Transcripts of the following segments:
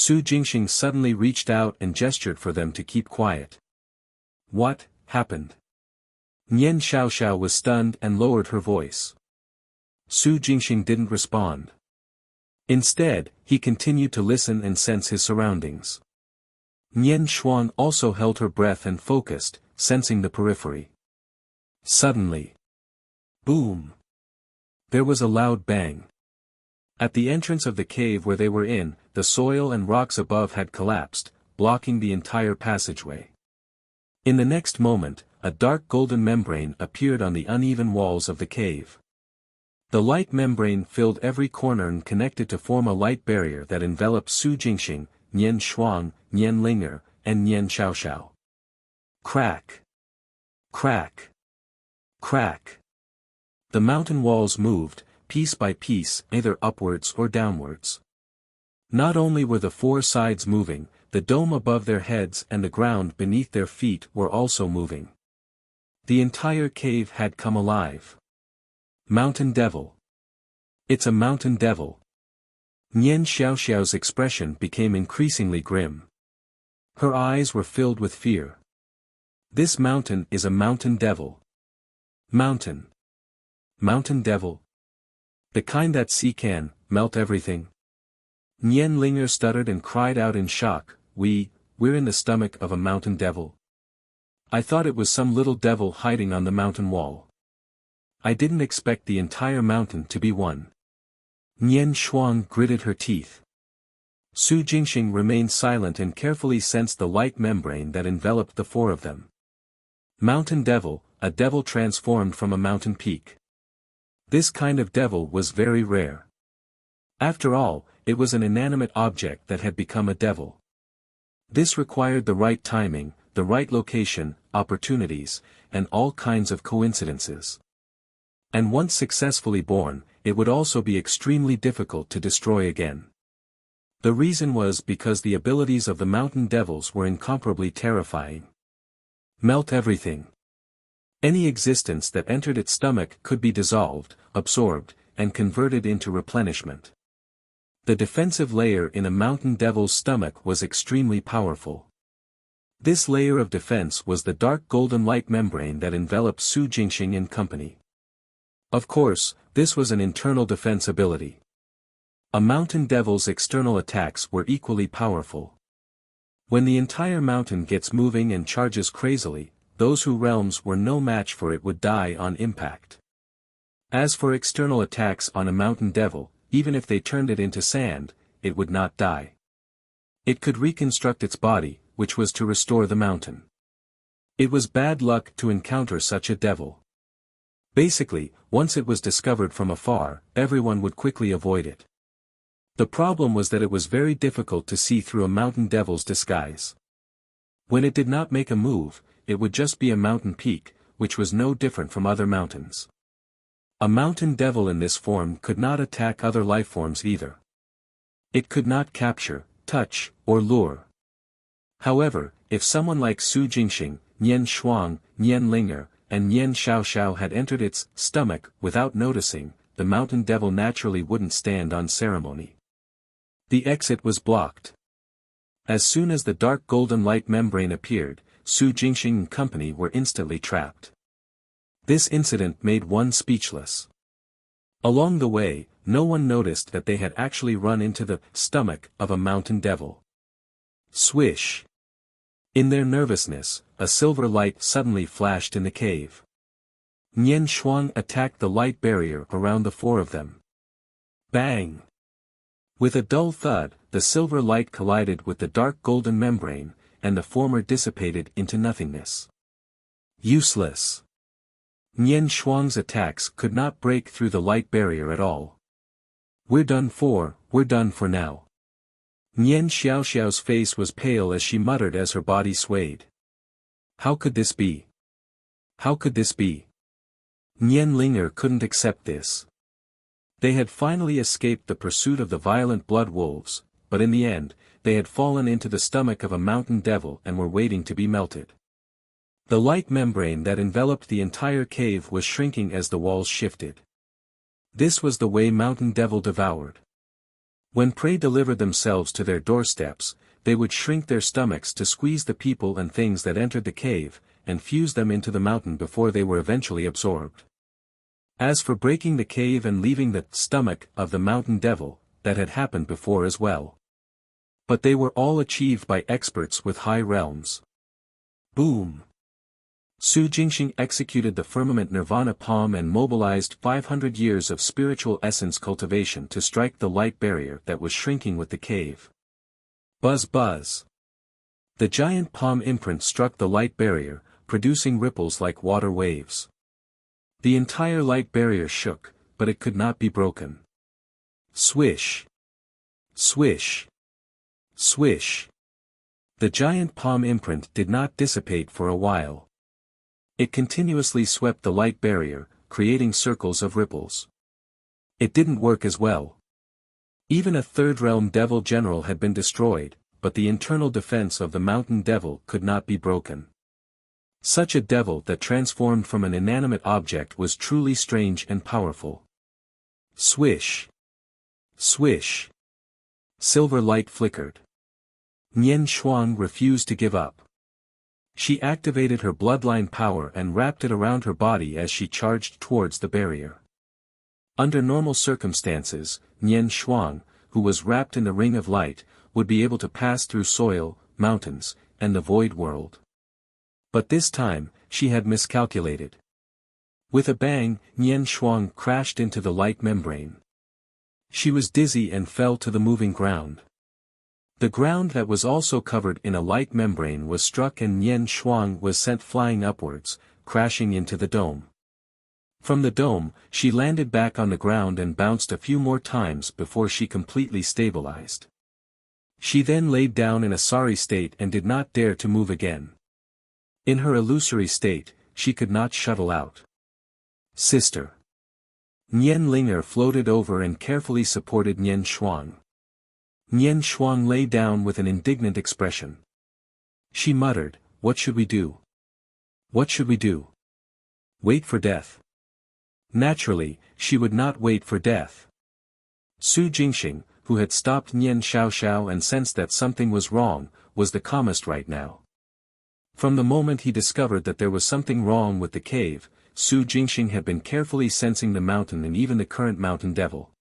Su Jingxing suddenly reached out and gestured for them to keep quiet. What happened? Nian Xiaoxiao was stunned and lowered her voice. Su Jingxing didn't respond. Instead, he continued to listen and sense his surroundings. Nian Xuan also held her breath and focused, sensing the periphery. Suddenly. Boom! There was a loud bang. At the entrance of the cave where they were in, the soil and rocks above had collapsed, blocking the entire passageway. In the next moment, a dark golden membrane appeared on the uneven walls of the cave. The light membrane filled every corner and connected to form a light barrier that enveloped Su Jingxing, Nian Shuang, Nian Linger, and Nian Xiaoxiao. Crack! Crack! Crack! The mountain walls moved, piece by piece, either upwards or downwards. Not only were the four sides moving, the dome above their heads and the ground beneath their feet were also moving. The entire cave had come alive. Mountain Devil. It's a mountain devil. Nian Xiaoxiao's expression became increasingly grim. Her eyes were filled with fear. This mountain is a mountain devil. Mountain. Mountain devil. The kind that can melt everything. Nian Linger stuttered and cried out in shock, we're in the stomach of a mountain devil. I thought it was some little devil hiding on the mountain wall. I didn't expect the entire mountain to be one. Nian Shuang gritted her teeth. Su Jingxing remained silent and carefully sensed the light membrane that enveloped the four of them. Mountain devil, a devil transformed from a mountain peak. This kind of devil was very rare. After all, it was an inanimate object that had become a devil. This required the right timing, the right location, opportunities, and all kinds of coincidences. And once successfully born, it would also be extremely difficult to destroy again. The reason was because the abilities of the mountain devils were incomparably terrifying. Melt everything. Any existence that entered its stomach could be dissolved, absorbed, and converted into replenishment. The defensive layer in a mountain devil's stomach was extremely powerful. This layer of defense was the dark golden light membrane that enveloped Su Jingxing and company. Of course, this was an internal defense ability. A mountain devil's external attacks were equally powerful. When the entire mountain gets moving and charges crazily, those whose realms were no match for it would die on impact. As for external attacks on a mountain devil, even if they turned it into sand, it would not die. It could reconstruct its body, which was to restore the mountain. It was bad luck to encounter such a devil. Basically, once it was discovered from afar, everyone would quickly avoid it. The problem was that it was very difficult to see through a mountain devil's disguise. When it did not make a move, it would just be a mountain peak, which was no different from other mountains. A mountain devil in this form could not attack other lifeforms either. It could not capture, touch, or lure. However, if someone like Su Jingxing, Nian Shuang, Nian Linger, and Nian Xiaoxiao had entered its stomach without noticing, the mountain devil naturally wouldn't stand on ceremony. The exit was blocked. As soon as the dark golden light membrane appeared, Su Jingxing and company were instantly trapped. This incident made one speechless. Along the way, no one noticed that they had actually run into the stomach of a mountain devil. Swish! In their nervousness, a silver light suddenly flashed in the cave. Nian Shuang attacked the light barrier around the four of them. Bang! With a dull thud, the silver light collided with the dark golden membrane, and the former dissipated into nothingness. Useless! Nian Shuang's attacks could not break through the light barrier at all. We're done for now. Nian Xiaoxiao's face was pale as she muttered as her body swayed. How could this be? How could this be? Nian Linger couldn't accept this. They had finally escaped the pursuit of the violent blood wolves, but in the end, they had fallen into the stomach of a mountain devil and were waiting to be melted. The light membrane that enveloped the entire cave was shrinking as the walls shifted. This was the way Mountain Devil devoured. When prey delivered themselves to their doorsteps, they would shrink their stomachs to squeeze the people and things that entered the cave, and fuse them into the mountain before they were eventually absorbed. As for breaking the cave and leaving the stomach of the mountain devil, that had happened before as well. But they were all achieved by experts with high realms. Boom! Su Jingxing executed the firmament nirvana palm and mobilized 500 years of spiritual essence cultivation to strike the light barrier that was shrinking with the cave. Buzz buzz! The giant palm imprint struck the light barrier, producing ripples like water waves. The entire light barrier shook, but it could not be broken. Swish! Swish! Swish! The giant palm imprint did not dissipate for a while. It continuously swept the light barrier, creating circles of ripples. It didn't work as well. Even a third realm devil general had been destroyed, but the internal defense of the mountain devil could not be broken. Such a devil that transformed from an inanimate object was truly strange and powerful. Swish! Swish! Silver light flickered. Nian Shuang refused to give up. She activated her bloodline power and wrapped it around her body as she charged towards the barrier. Under normal circumstances, Nian Shuang, who was wrapped in the ring of light, would be able to pass through soil, mountains, and the void world. But this time, she had miscalculated. With a bang, Nian Shuang crashed into the light membrane. She was dizzy and fell to the moving ground. The ground that was also covered in a light membrane was struck and Nian Shuang was sent flying upwards, crashing into the dome. From the dome, she landed back on the ground and bounced a few more times before she completely stabilized. She then laid down in a sorry state and did not dare to move again. In her illusory state, she could not shuttle out. Sister. Nian Linger floated over and carefully supported Nian Shuang. Nian Shuang lay down with an indignant expression. She muttered, "What should we do? What should we do? Wait for death?" Naturally, she would not wait for death. Su Jingxing, who had stopped Nian Xiaoxiao and sensed that something was wrong, was the calmest right now. From the moment he discovered that there was something wrong with the cave, Su Jingxing had been carefully sensing the mountain and even the current mountain devil.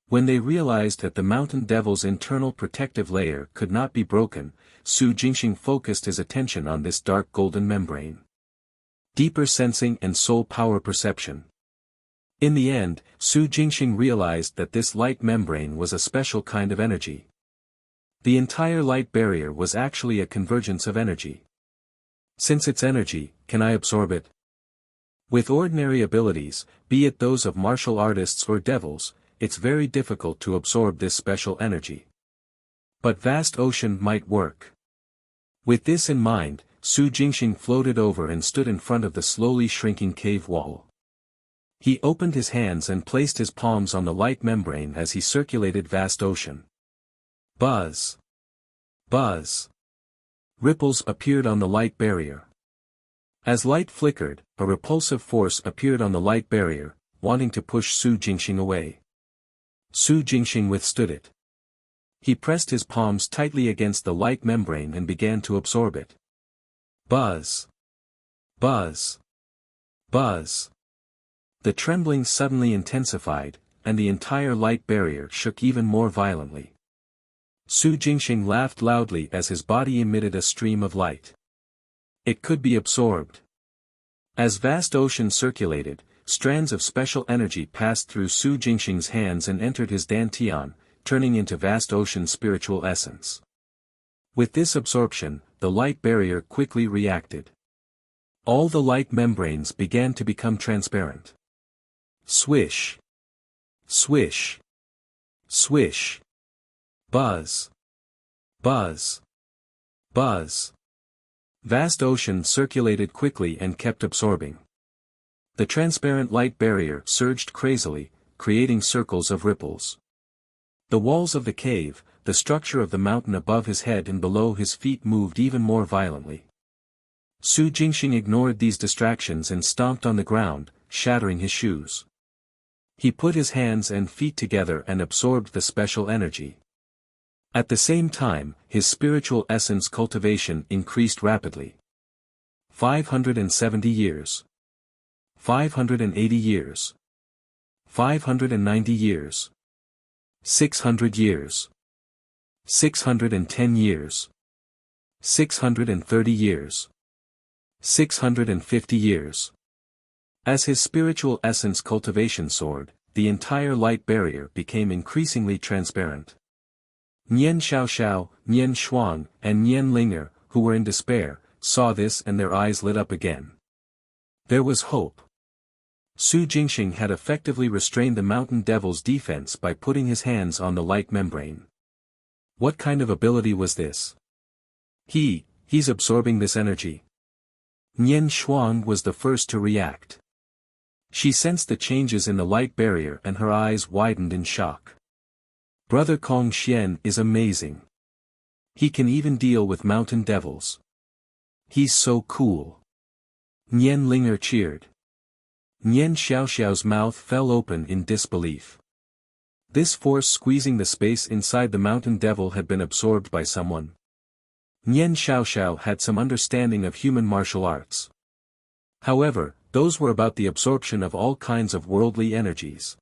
When they realized that the mountain devil's internal protective layer could not be broken, Su Jingxing focused his attention on this dark golden membrane. Deeper sensing and soul power perception. In the end, Su Jingxing realized that this light membrane was a special kind of energy. The entire light barrier was actually a convergence of energy. Since it's energy, can I absorb it? With ordinary abilities, be it those of martial artists or devils, it's very difficult to absorb this special energy. But vast ocean might work. With this in mind, Su Jingxing floated over and stood in front of the slowly shrinking cave wall. He opened his hands and placed his palms on the light membrane as he circulated vast ocean. Buzz! Buzz! Ripples appeared on the light barrier. As light flickered, a repulsive force appeared on the light barrier, wanting to push Su Jingxing away. Su Jingxing withstood it. He pressed his palms tightly against the light membrane and began to absorb it. Buzz! Buzz! Buzz! The trembling suddenly intensified, and the entire light barrier shook even more violently. Su Jingxing laughed loudly as his body emitted a stream of light. It could be absorbed. As vast ocean circulated, strands of special energy passed through Su Jingxing's hands and entered his dantian, turning into vast ocean spiritual essence. With this absorption, the light barrier quickly reacted. All the light membranes began to become transparent. Swish! Swish! Swish! Buzz! Buzz! Buzz! Vast ocean circulated quickly and kept absorbing. The transparent light barrier surged crazily, creating circles of ripples. The walls of the cave, the structure of the mountain above his head and below his feet moved even more violently. Su Jingxing ignored these distractions and stomped on the ground, shattering his shoes. He put his hands and feet together and absorbed the special energy. At the same time, his spiritual essence cultivation increased rapidly. 570 years. 580 years. 590 years. 600 years. 610 years. 630 years. 650 years. As his spiritual essence cultivation soared, the entire light barrier became increasingly transparent. Nian Xiaoxiao, Nian Shuang, and Nian Linger, who were in despair, saw this and their eyes lit up again. There was hope. Su Jingxing had effectively restrained the mountain devil's defense by putting his hands on the light membrane. What kind of ability was this? He's absorbing this energy. Nian Shuang was the first to react. She sensed the changes in the light barrier and her eyes widened in shock. Brother Kong Xian is amazing. He can even deal with mountain devils. He's so cool. Nian Linger cheered. Nian Xiaoxiao's mouth fell open in disbelief. This force squeezing the space inside the mountain devil had been absorbed by someone. Nian Xiaoxiao had some understanding of human martial arts. However, those were about the absorption of all kinds of worldly energies.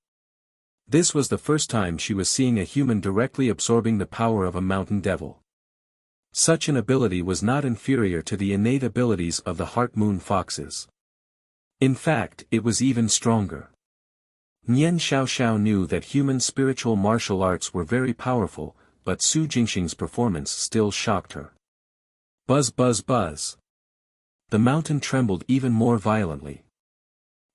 This was the first time she was seeing a human directly absorbing the power of a mountain devil. Such an ability was not inferior to the innate abilities of the Heart Moon Foxes. In fact, it was even stronger. Nian Xiaoxiao knew that human spiritual martial arts were very powerful, but Su Jingxing's performance still shocked her. Buzz buzz buzz. The mountain trembled even more violently.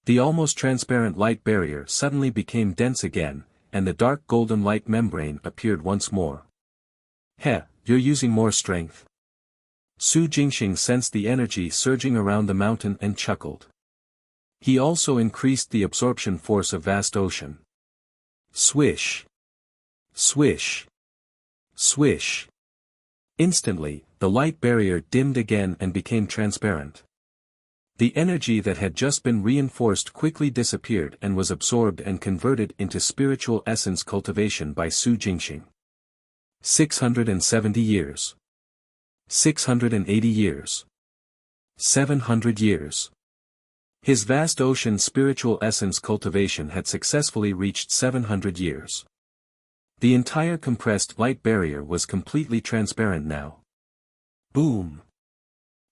The almost transparent light barrier suddenly became dense again, and the dark golden light membrane appeared once more. Heh, you're using more strength. Su Jingxing sensed the energy surging around the mountain and chuckled. He also increased the absorption force of vast ocean. Swish. Swish. Swish. Instantly, the light barrier dimmed again and became transparent. The energy that had just been reinforced quickly disappeared and was absorbed and converted into spiritual essence cultivation by Su Jingxing. 670 years. 680 years. 700 years. His vast ocean spiritual essence cultivation had successfully reached 700 years. The entire compressed light barrier was completely transparent now. Boom!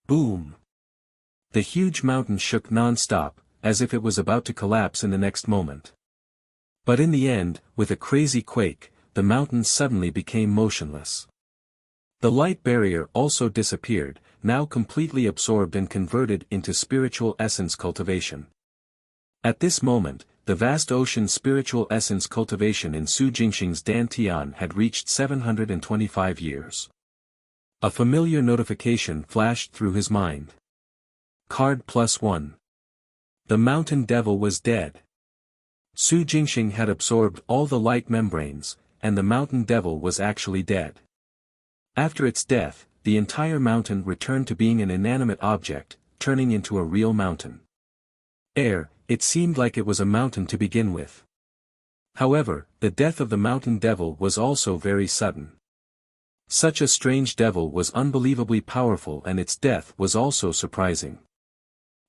Boom! The huge mountain shook non-stop, as if it was about to collapse in the next moment. But in the end, with a crazy quake, the mountain suddenly became motionless. The light barrier also disappeared, now completely absorbed and converted into spiritual essence cultivation. At this moment, the vast ocean spiritual essence cultivation in Su Jingxing's Dantian had reached 725 years. A familiar notification flashed through his mind. Card +1. The mountain devil was dead. Su Jingxing had absorbed all the light membranes, and the mountain devil was actually dead. After its death, the entire mountain returned to being an inanimate object, turning into a real mountain. It seemed like it was a mountain to begin with. However, the death of the mountain devil was also very sudden. Such a strange devil was unbelievably powerful and its death was also surprising.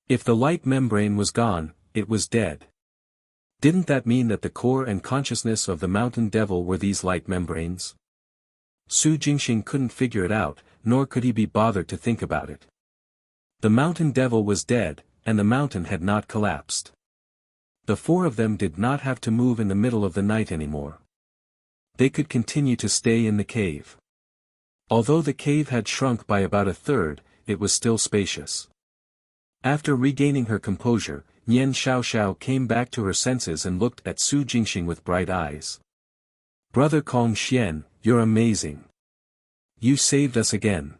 If the light membrane was gone, it was dead. Didn't that mean that the core and consciousness of the mountain devil were these light membranes? Su Jingxing couldn't figure it out, nor could he be bothered to think about it. The mountain devil was dead, and the mountain had not collapsed. The four of them did not have to move in the middle of the night anymore. They could continue to stay in the cave. Although the cave had shrunk by about a third, it was still spacious. After regaining her composure, Nian Xiaoxiao came back to her senses and looked at Su Jingxing with bright eyes. Brother Kong Xian, you're amazing. You saved us again.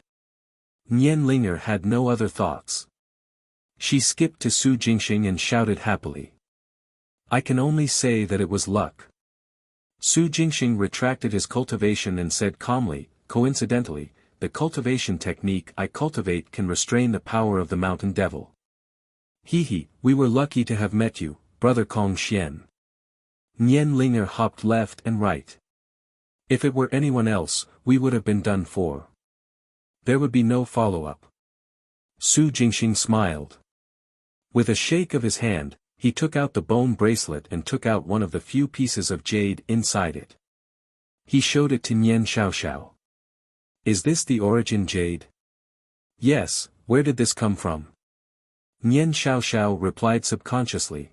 Nian Linger had no other thoughts. She skipped to Su Jingxing and shouted happily. I can only say that it was luck. Su Jingxing retracted his cultivation and said calmly, coincidentally, the cultivation technique I cultivate can restrain the power of the mountain devil. We were lucky to have met you, Brother Kong Xian. Nian Linger hopped left and right. If it were anyone else, we would have been done for. There would be no follow-up. Su Jingxing smiled. With a shake of his hand, he took out the bone bracelet and took out one of the few pieces of jade inside it. He showed it to Nian Xiaoxiao. Is this the origin jade? Yes, where did this come from? Nian Xiaoxiao replied subconsciously.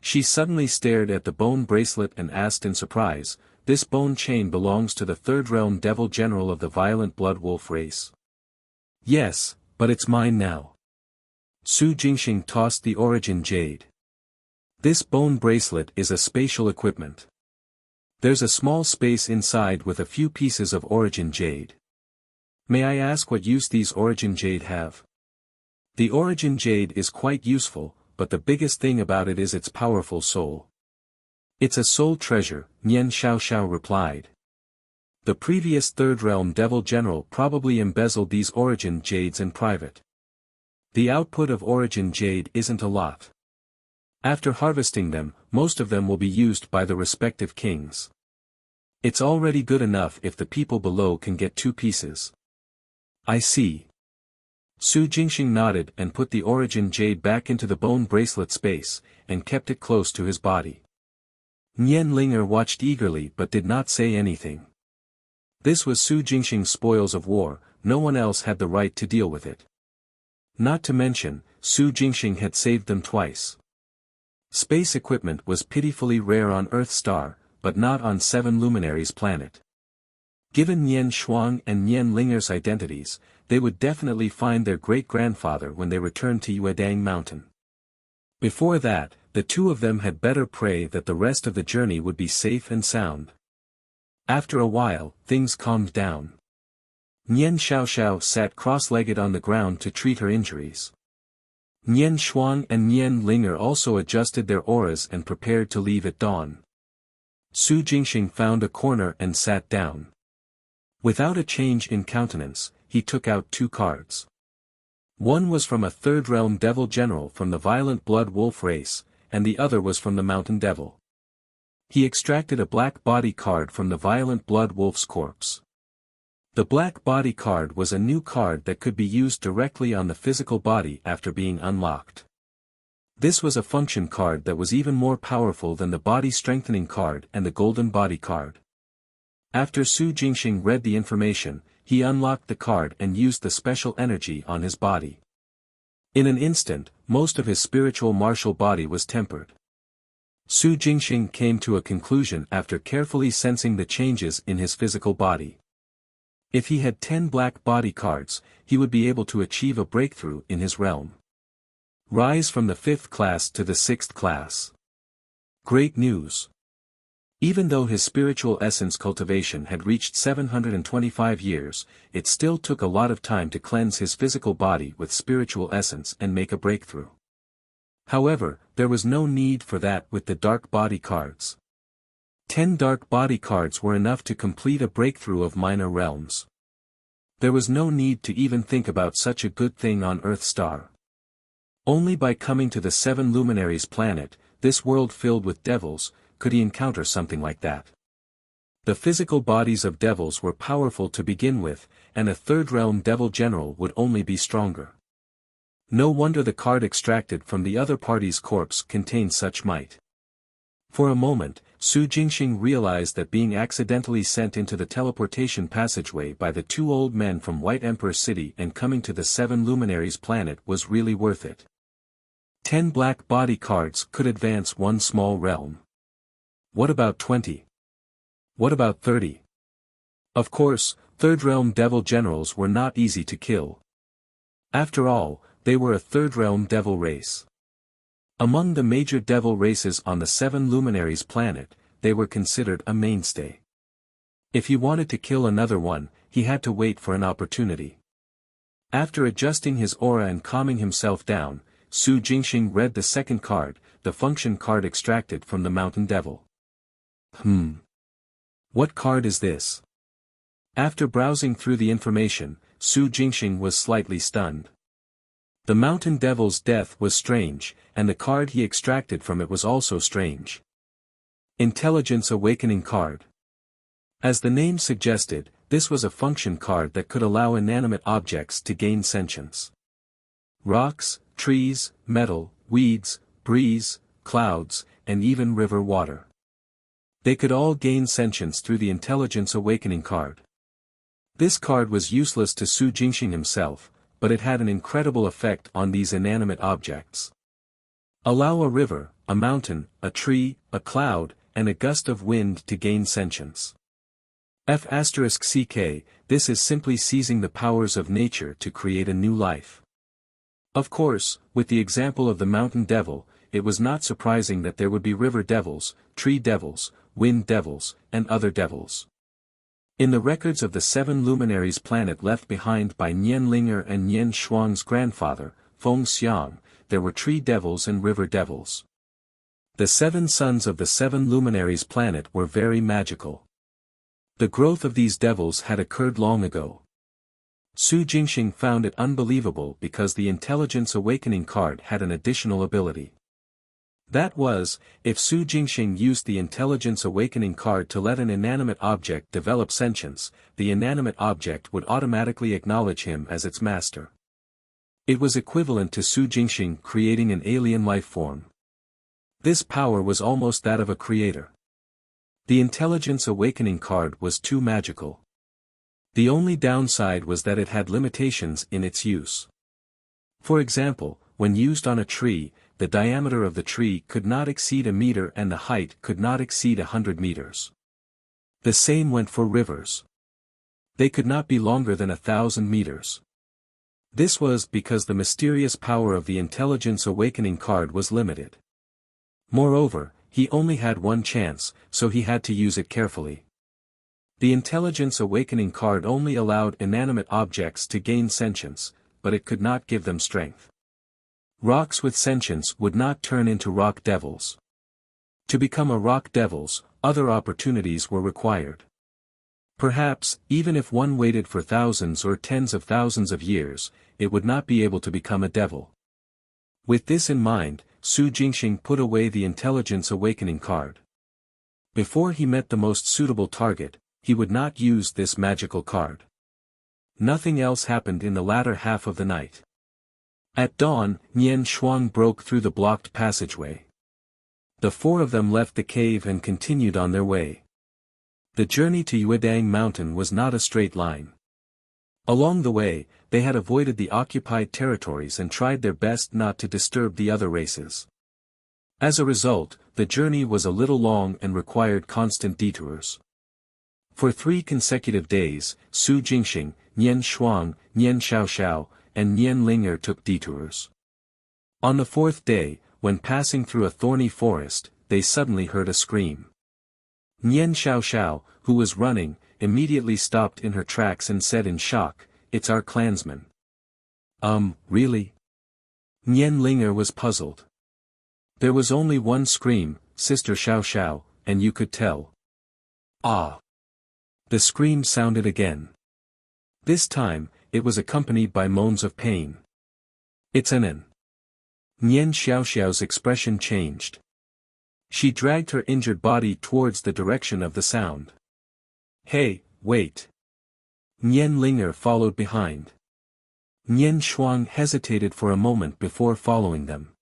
She suddenly stared at the bone bracelet and asked in surprise, this bone chain belongs to the third realm devil general of the violent blood wolf race. Yes, but it's mine now. Su Jingxing tossed the origin jade. This bone bracelet is a spatial equipment. There's a small space inside with a few pieces of origin jade. May I ask what use these origin jade have? The origin jade is quite useful, but the biggest thing about it is its powerful soul. It's a soul treasure, Nian Xiaoxiao replied. The previous third realm devil general probably embezzled these origin jades in private. The output of origin jade isn't a lot. After harvesting them, most of them will be used by the respective kings. It's already good enough if the people below can get 2 pieces. I see. Su Jingxing nodded and put the origin jade back into the bone bracelet space, and kept it close to his body. Nian Linger watched eagerly but did not say anything. This was Su Jingxing's spoils of war, no one else had the right to deal with it. Not to mention, Su Jingxing had saved them twice. Space equipment was pitifully rare on Earth Star, but not on 7 Luminaries planet. Given Nian Shuang and Nian Linger's identities, they would definitely find their great-grandfather when they returned to Yuedang Mountain. Before that, the 2 of them had better pray that the rest of the journey would be safe and sound. After a while, things calmed down. Nian Xiaoxiao sat cross-legged on the ground to treat her injuries. Nian Shuang and Nian Linger also adjusted their auras and prepared to leave at dawn. Su Jingxing found a corner and sat down. Without a change in countenance, he took out 2 cards. One was from a third realm devil general from the violent blood wolf race, and the other was from the mountain devil. He extracted a black body card from the violent blood wolf's corpse. The black body card was a new card that could be used directly on the physical body after being unlocked. This was a function card that was even more powerful than the body strengthening card and the golden body card. After Su Jingxing read the information, he unlocked the card and used the special energy on his body. In an instant, most of his spiritual martial body was tempered. Su Jingxing came to a conclusion after carefully sensing the changes in his physical body. If he had 10 black body cards, he would be able to achieve a breakthrough in his realm. Rise from the 5th class to the 6th class. Great news! Even though his spiritual essence cultivation had reached 725 years, it still took a lot of time to cleanse his physical body with spiritual essence and make a breakthrough. However, there was no need for that with the dark body cards. 10 dark body cards were enough to complete a breakthrough of minor realms. There was no need to even think about such a good thing on Earth Star. Only by coming to the 7 Luminaries planet, this world filled with devils, could he encounter something like that. The physical bodies of devils were powerful to begin with, and a third realm devil general would only be stronger. No wonder the card extracted from the other party's corpse contained such might. For a moment, Su Jingxing realized that being accidentally sent into the teleportation passageway by the 2 old men from White Emperor City and coming to the 7 Luminaries planet was really worth it. 10 black body cards could advance 1 small realm. What about 20? What about 30? Of course, third realm devil generals were not easy to kill. After all, they were a third realm devil race. Among the major devil races on the 7 Luminaries planet, they were considered a mainstay. If he wanted to kill another one, he had to wait for an opportunity. After adjusting his aura and calming himself down, Su Jingxing read the second card, the function card extracted from the mountain devil. What card is this? After browsing through the information, Su Jingxing was slightly stunned. The mountain devil's death was strange, and the card he extracted from it was also strange. Intelligence Awakening Card. As the name suggested, this was a function card that could allow inanimate objects to gain sentience. Rocks, trees, metal, weeds, breeze, clouds, and even river water. They could all gain sentience through the Intelligence Awakening card. This card was useless to Su Jingxing himself, but it had an incredible effect on these inanimate objects. Allow a river, a mountain, a tree, a cloud, and a gust of wind to gain sentience. F***ck, this is simply seizing the powers of nature to create a new life. Of course, with the example of the mountain devil, it was not surprising that there would be river devils, tree devils, wind devils, and other devils. In the records of the 7 luminaries planet left behind by Nian Linger and Nian Shuang's grandfather, Feng Xiang, there were tree devils and river devils. The 7 sons of the 7 luminaries planet were very magical. The growth of these devils had occurred long ago. Su Jingxing found it unbelievable because the Intelligence Awakening card had an additional ability. That was, if Su Jingxing used the Intelligence Awakening card to let an inanimate object develop sentience, the inanimate object would automatically acknowledge him as its master. It was equivalent to Su Jingxing creating an alien life form. This power was almost that of a creator. The Intelligence Awakening card was too magical. The only downside was that it had limitations in its use. For example, when used on a tree, the diameter of the tree could not exceed a meter and the height could not exceed 100 meters. The same went for rivers. They could not be longer than 1,000 meters. This was because the mysterious power of the Intelligence Awakening card was limited. Moreover, he only had one chance, so he had to use it carefully. The Intelligence Awakening card only allowed inanimate objects to gain sentience, but it could not give them strength. Rocks with sentience would not turn into rock devils. To become a rock devils, other opportunities were required. Perhaps, even if one waited for thousands or tens of thousands of years, it would not be able to become a devil. With this in mind, Su Jingxing put away the Intelligence Awakening card. Before he met the most suitable target, he would not use this magical card. Nothing else happened in the latter half of the night. At dawn, Nian Shuang broke through the blocked passageway. The 4 of them left the cave and continued on their way. The journey to Yuedang Mountain was not a straight line. Along the way, they had avoided the occupied territories and tried their best not to disturb the other races. As a result, the journey was a little long and required constant detours. For 3 consecutive days, Su Jingxing, Nian Shuang, Nian Xiaoxiao, and Nian Linger took detours. On the 4th day, when passing through a thorny forest, they suddenly heard a scream. Nian Xiaoxiao, who was running, immediately stopped in her tracks and said in shock, "It's our clansman." Really? Nian Linger was puzzled. There was only one scream, "Sister Xiaoxiao," and you could tell. Ah! The scream sounded again. This time, it was accompanied by moans of pain. "It's an." Nian Xiaoxiao's expression changed. She dragged her injured body towards the direction of the sound. "Hey, wait." Nian Linger followed behind. Nian Shuang hesitated for a moment before following them.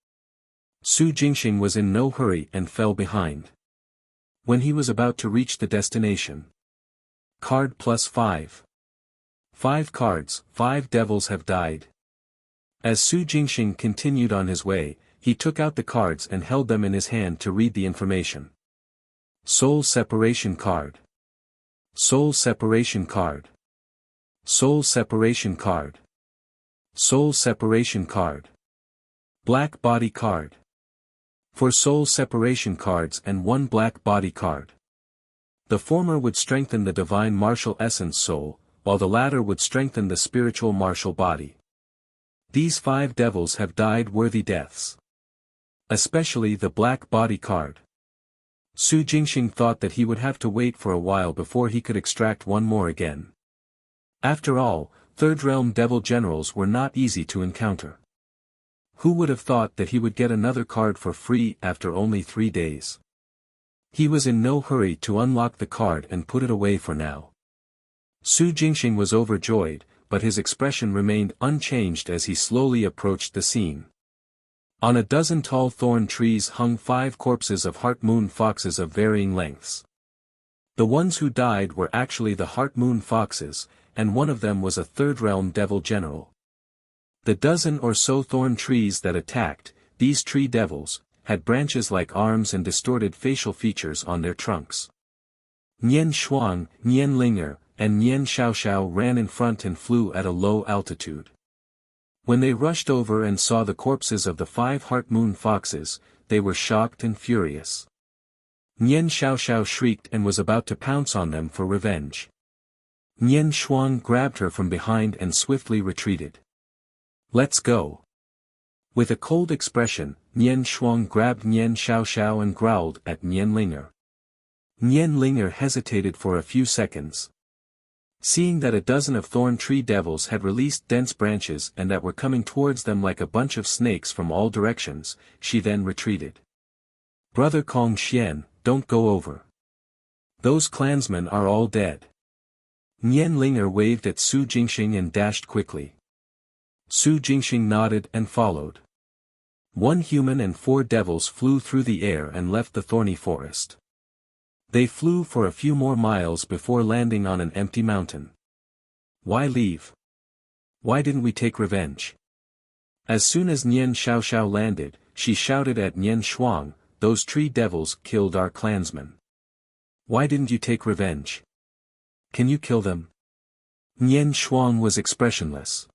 Su Jingxing was in no hurry and fell behind. When he was about to reach the destination. Card plus 5. 5 cards, 5 devils have died. As Su Jingxing continued on his way, he took out the cards and held them in his hand to read the information. Soul Separation Card. Soul Separation Card. Soul Separation Card. Soul Separation Card. Black Body Card. For soul separation cards and 1 black body card. The former would strengthen the divine martial essence soul, while the latter would strengthen the spiritual martial body. These 5 devils have died worthy deaths. Especially the black body card. Su Jingxing thought that he would have to wait for a while before he could extract one more again. After all, Third Realm Devil Generals were not easy to encounter. Who would have thought that he would get another card for free after only 3 days? He was in no hurry to unlock the card and put it away for now. Su Jingxing was overjoyed, but his expression remained unchanged as he slowly approached the scene. On a dozen tall thorn trees hung 5 corpses of heart-moon foxes of varying lengths. The ones who died were actually the heart-moon foxes, and one of them was a third-realm devil general. The dozen or so thorn trees that attacked, these tree devils, had branches like arms and distorted facial features on their trunks. Nian Shuang, Nian Linger, and Nian Xiaoxiao ran in front and flew at a low altitude. When they rushed over and saw the corpses of the 5 heart-moon foxes, they were shocked and furious. Nian Xiaoxiao shrieked and was about to pounce on them for revenge. Nian Shuang grabbed her from behind and swiftly retreated. "Let's go." With a cold expression, Nian Shuang grabbed Nian Xiaoxiao and growled at Nian Linger. Nian Linger hesitated for a few seconds. Seeing that a dozen of thorn tree devils had released dense branches and that were coming towards them like a bunch of snakes from all directions, she then retreated. "Brother Kong Xian, don't go over. Those clansmen are all dead." Nian Linger waved at Su Jingxing and dashed quickly. Su Jingxing nodded and followed. 1 human and 4 devils flew through the air and left the thorny forest. They flew for a few more miles before landing on an empty mountain. Why leave? Why didn't we take revenge? As soon as Nian Xiaoxiao landed, she shouted at Nian Shuang, "Those tree devils killed our clansmen. Why didn't you take revenge? Can you kill them?" Nian Shuang was expressionless.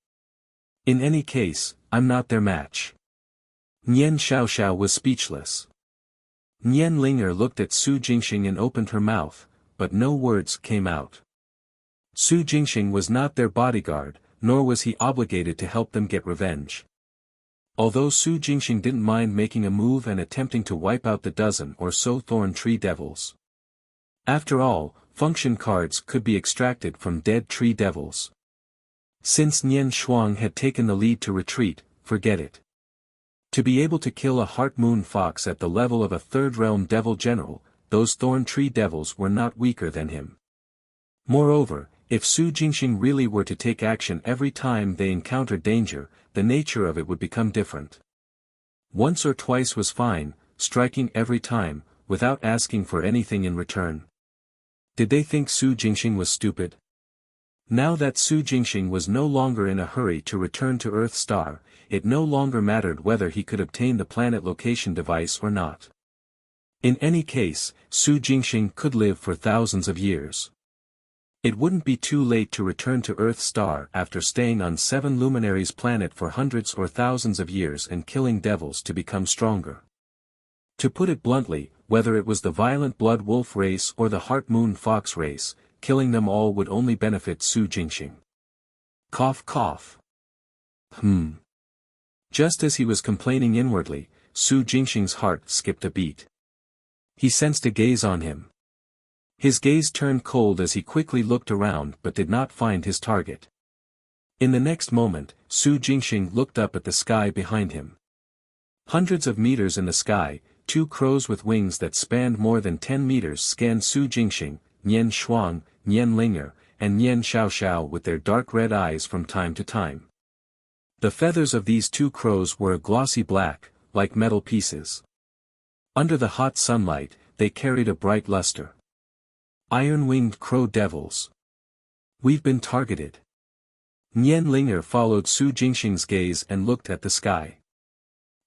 "In any case, I'm not their match." Nian Xiaoxiao was speechless. Nian Linger looked at Su Jingxing and opened her mouth, but no words came out. Su Jingxing was not their bodyguard, nor was he obligated to help them get revenge. Although Su Jingxing didn't mind making a move and attempting to wipe out the dozen or so thorn tree devils. After all, function cards could be extracted from dead tree devils. Since Nian Shuang had taken the lead to retreat, forget it. To be able to kill a heart-moon fox at the level of a third-realm devil general, those thorn tree devils were not weaker than him. Moreover, if Su Jingxing really were to take action every time they encountered danger, the nature of it would become different. Once or twice was fine, striking every time, without asking for anything in return. Did they think Su Jingxing was stupid? Now that Su Jingxing was no longer in a hurry to return to Earth Star, it no longer mattered whether he could obtain the planet location device or not. In any case, Su Jingxing could live for thousands of years. It wouldn't be too late to return to Earth Star after staying on 7 luminaries planet for hundreds or thousands of years and killing devils to become stronger. To put it bluntly, whether it was the violent blood wolf race or the heart-moon fox race, killing them all would only benefit Su Jingxing. Cough cough. Just as he was complaining inwardly, Su Jingxing's heart skipped a beat. He sensed a gaze on him. His gaze turned cold as he quickly looked around but did not find his target. In the next moment, Su Jingxing looked up at the sky behind him. Hundreds of meters in the sky, 2 crows with wings that spanned more than 10 meters scanned Su Jingxing, Nian Shuang, Nian Linger, and Nian Xiaoxiao with their dark red eyes from time to time. The feathers of these 2 crows were a glossy black, like metal pieces. Under the hot sunlight, they carried a bright luster. Iron-winged crow devils. We've been targeted. Nian Linger followed Su Jingxing's gaze and looked at the sky.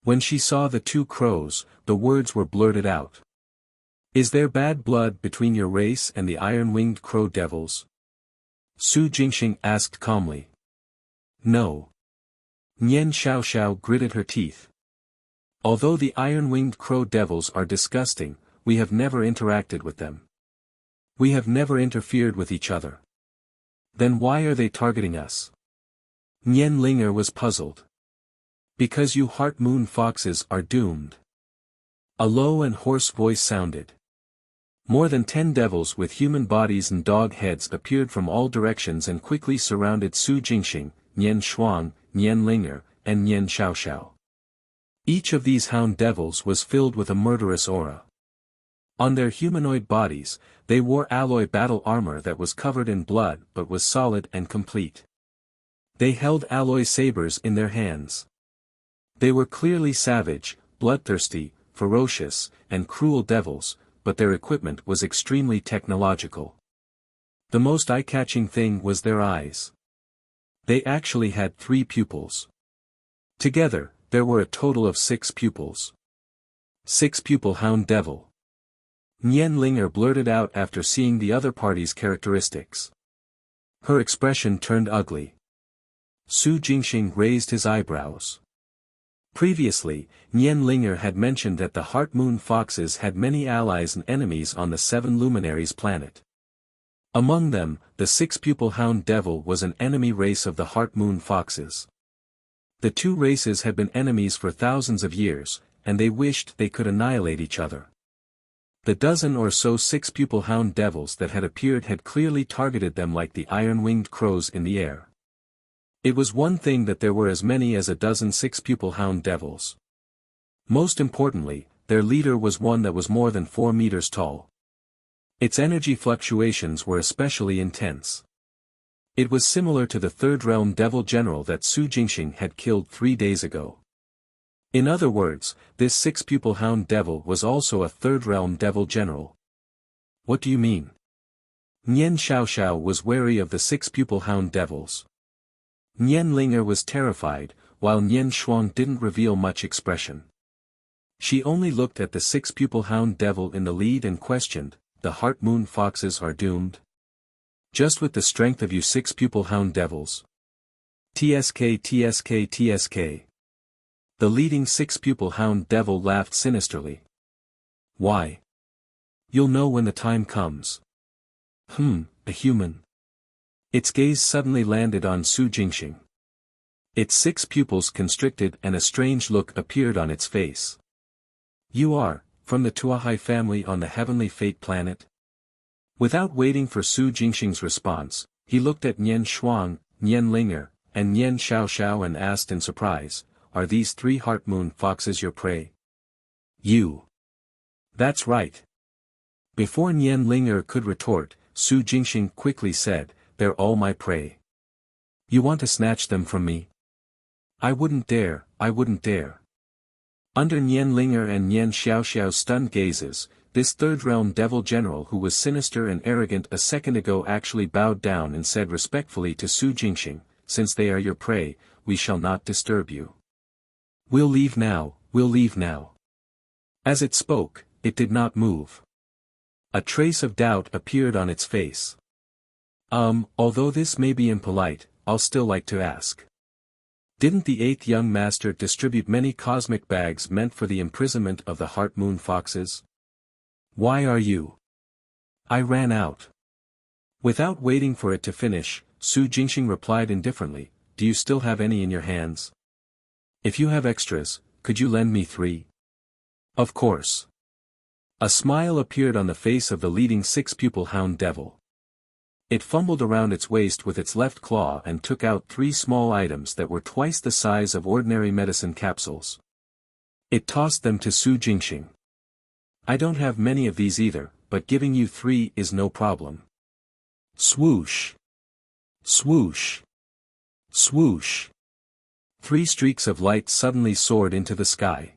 When she saw the 2 crows, the words were blurted out. Is there bad blood between your race and the iron-winged crow devils? Su Jingxing asked calmly. No. Nian Xiaoxiao gritted her teeth. Although the iron-winged crow devils are disgusting, we have never interacted with them. We have never interfered with each other. Then why are they targeting us? Nian Linger was puzzled. Because you heart-moon foxes are doomed. A low and hoarse voice sounded. More than 10 devils with human bodies and dog heads appeared from all directions and quickly surrounded Su Jingxing, Nian Shuang, Nian Linger, and Nian Xiaoxiao. Each of these hound devils was filled with a murderous aura. On their humanoid bodies, they wore alloy battle armor that was covered in blood but was solid and complete. They held alloy sabers in their hands. They were clearly savage, bloodthirsty, ferocious, and cruel devils, but their equipment was extremely technological. The most eye-catching thing was their eyes. They actually had 3 pupils. Together, there were a total of 6 pupils. 6-pupil hound devil. Nian Linger blurted out after seeing the other party's characteristics. Her expression turned ugly. Su Jingxing raised his eyebrows. Previously, Nian Linger had mentioned that the Heart Moon Foxes had many allies and enemies on the 7 luminaries planet. Among them, the 6-pupil hound devil was an enemy race of the Heart Moon Foxes. The 2 races had been enemies for thousands of years, and they wished they could annihilate each other. The dozen or so 6-pupil hound devils that had appeared had clearly targeted them like the iron-winged crows in the air. It was one thing that there were as many as a dozen 6-pupil hound devils. Most importantly, their leader was one that was more than 4 meters tall. Its energy fluctuations were especially intense. It was similar to the Third Realm Devil General that Su Jingxing had killed 3 days ago. In other words, this 6-pupil hound devil was also a Third Realm Devil General. What do you mean? Nian Xiaoxiao was wary of the 6-pupil hound devils. Nian Linger was terrified, while Nian Shuang didn't reveal much expression. She only looked at the 6-pupil hound devil in the lead and questioned, "The Heart Moon Foxes are doomed? Just with the strength of you 6-pupil hound devils? TSK TSK TSK. The leading 6-pupil hound devil laughed sinisterly. Why? You'll know when the time comes. A human. Its gaze suddenly landed on Su Jingxing. Its 6 pupils constricted and a strange look appeared on its face. You are, from the Tuahai family on the Heavenly Fate planet? Without waiting for Su Jingxing's response, he looked at Nian Shuang, Nian Linger, and Nian Xiaoxiao and asked in surprise, "Are these 3 Heart Moon Foxes your prey?" You. That's right. Before Nian Linger could retort, Su Jingxing quickly said, "They're all my prey. You want to snatch them from me? I wouldn't dare, I wouldn't dare." Under Nian Linger and Nian Xiaoxiao's stunned gazes, this Third Realm Devil General who was sinister and arrogant a second ago actually bowed down and said respectfully to Su Jingxing, "Since they are your prey, we shall not disturb you. We'll leave now, we'll leave now." As it spoke, it did not move. A trace of doubt appeared on its face. Although this may be impolite, I'll still like to ask. Didn't the 8th young master distribute many cosmic bags meant for the imprisonment of the Heart Moon Foxes? Why are you? I ran out. Without waiting for it to finish, Su Jingxing replied indifferently, "Do you still have any in your hands? If you have extras, could you lend me 3? Of course." A smile appeared on the face of the leading 6-pupil hound devil. It fumbled around its waist with its left claw and took out 3 small items that were twice the size of ordinary medicine capsules. It tossed them to Su Jingxing. "I don't have many of these either, but giving you 3 is no problem." Swoosh! Swoosh! Swoosh! 3 streaks of light suddenly soared into the sky.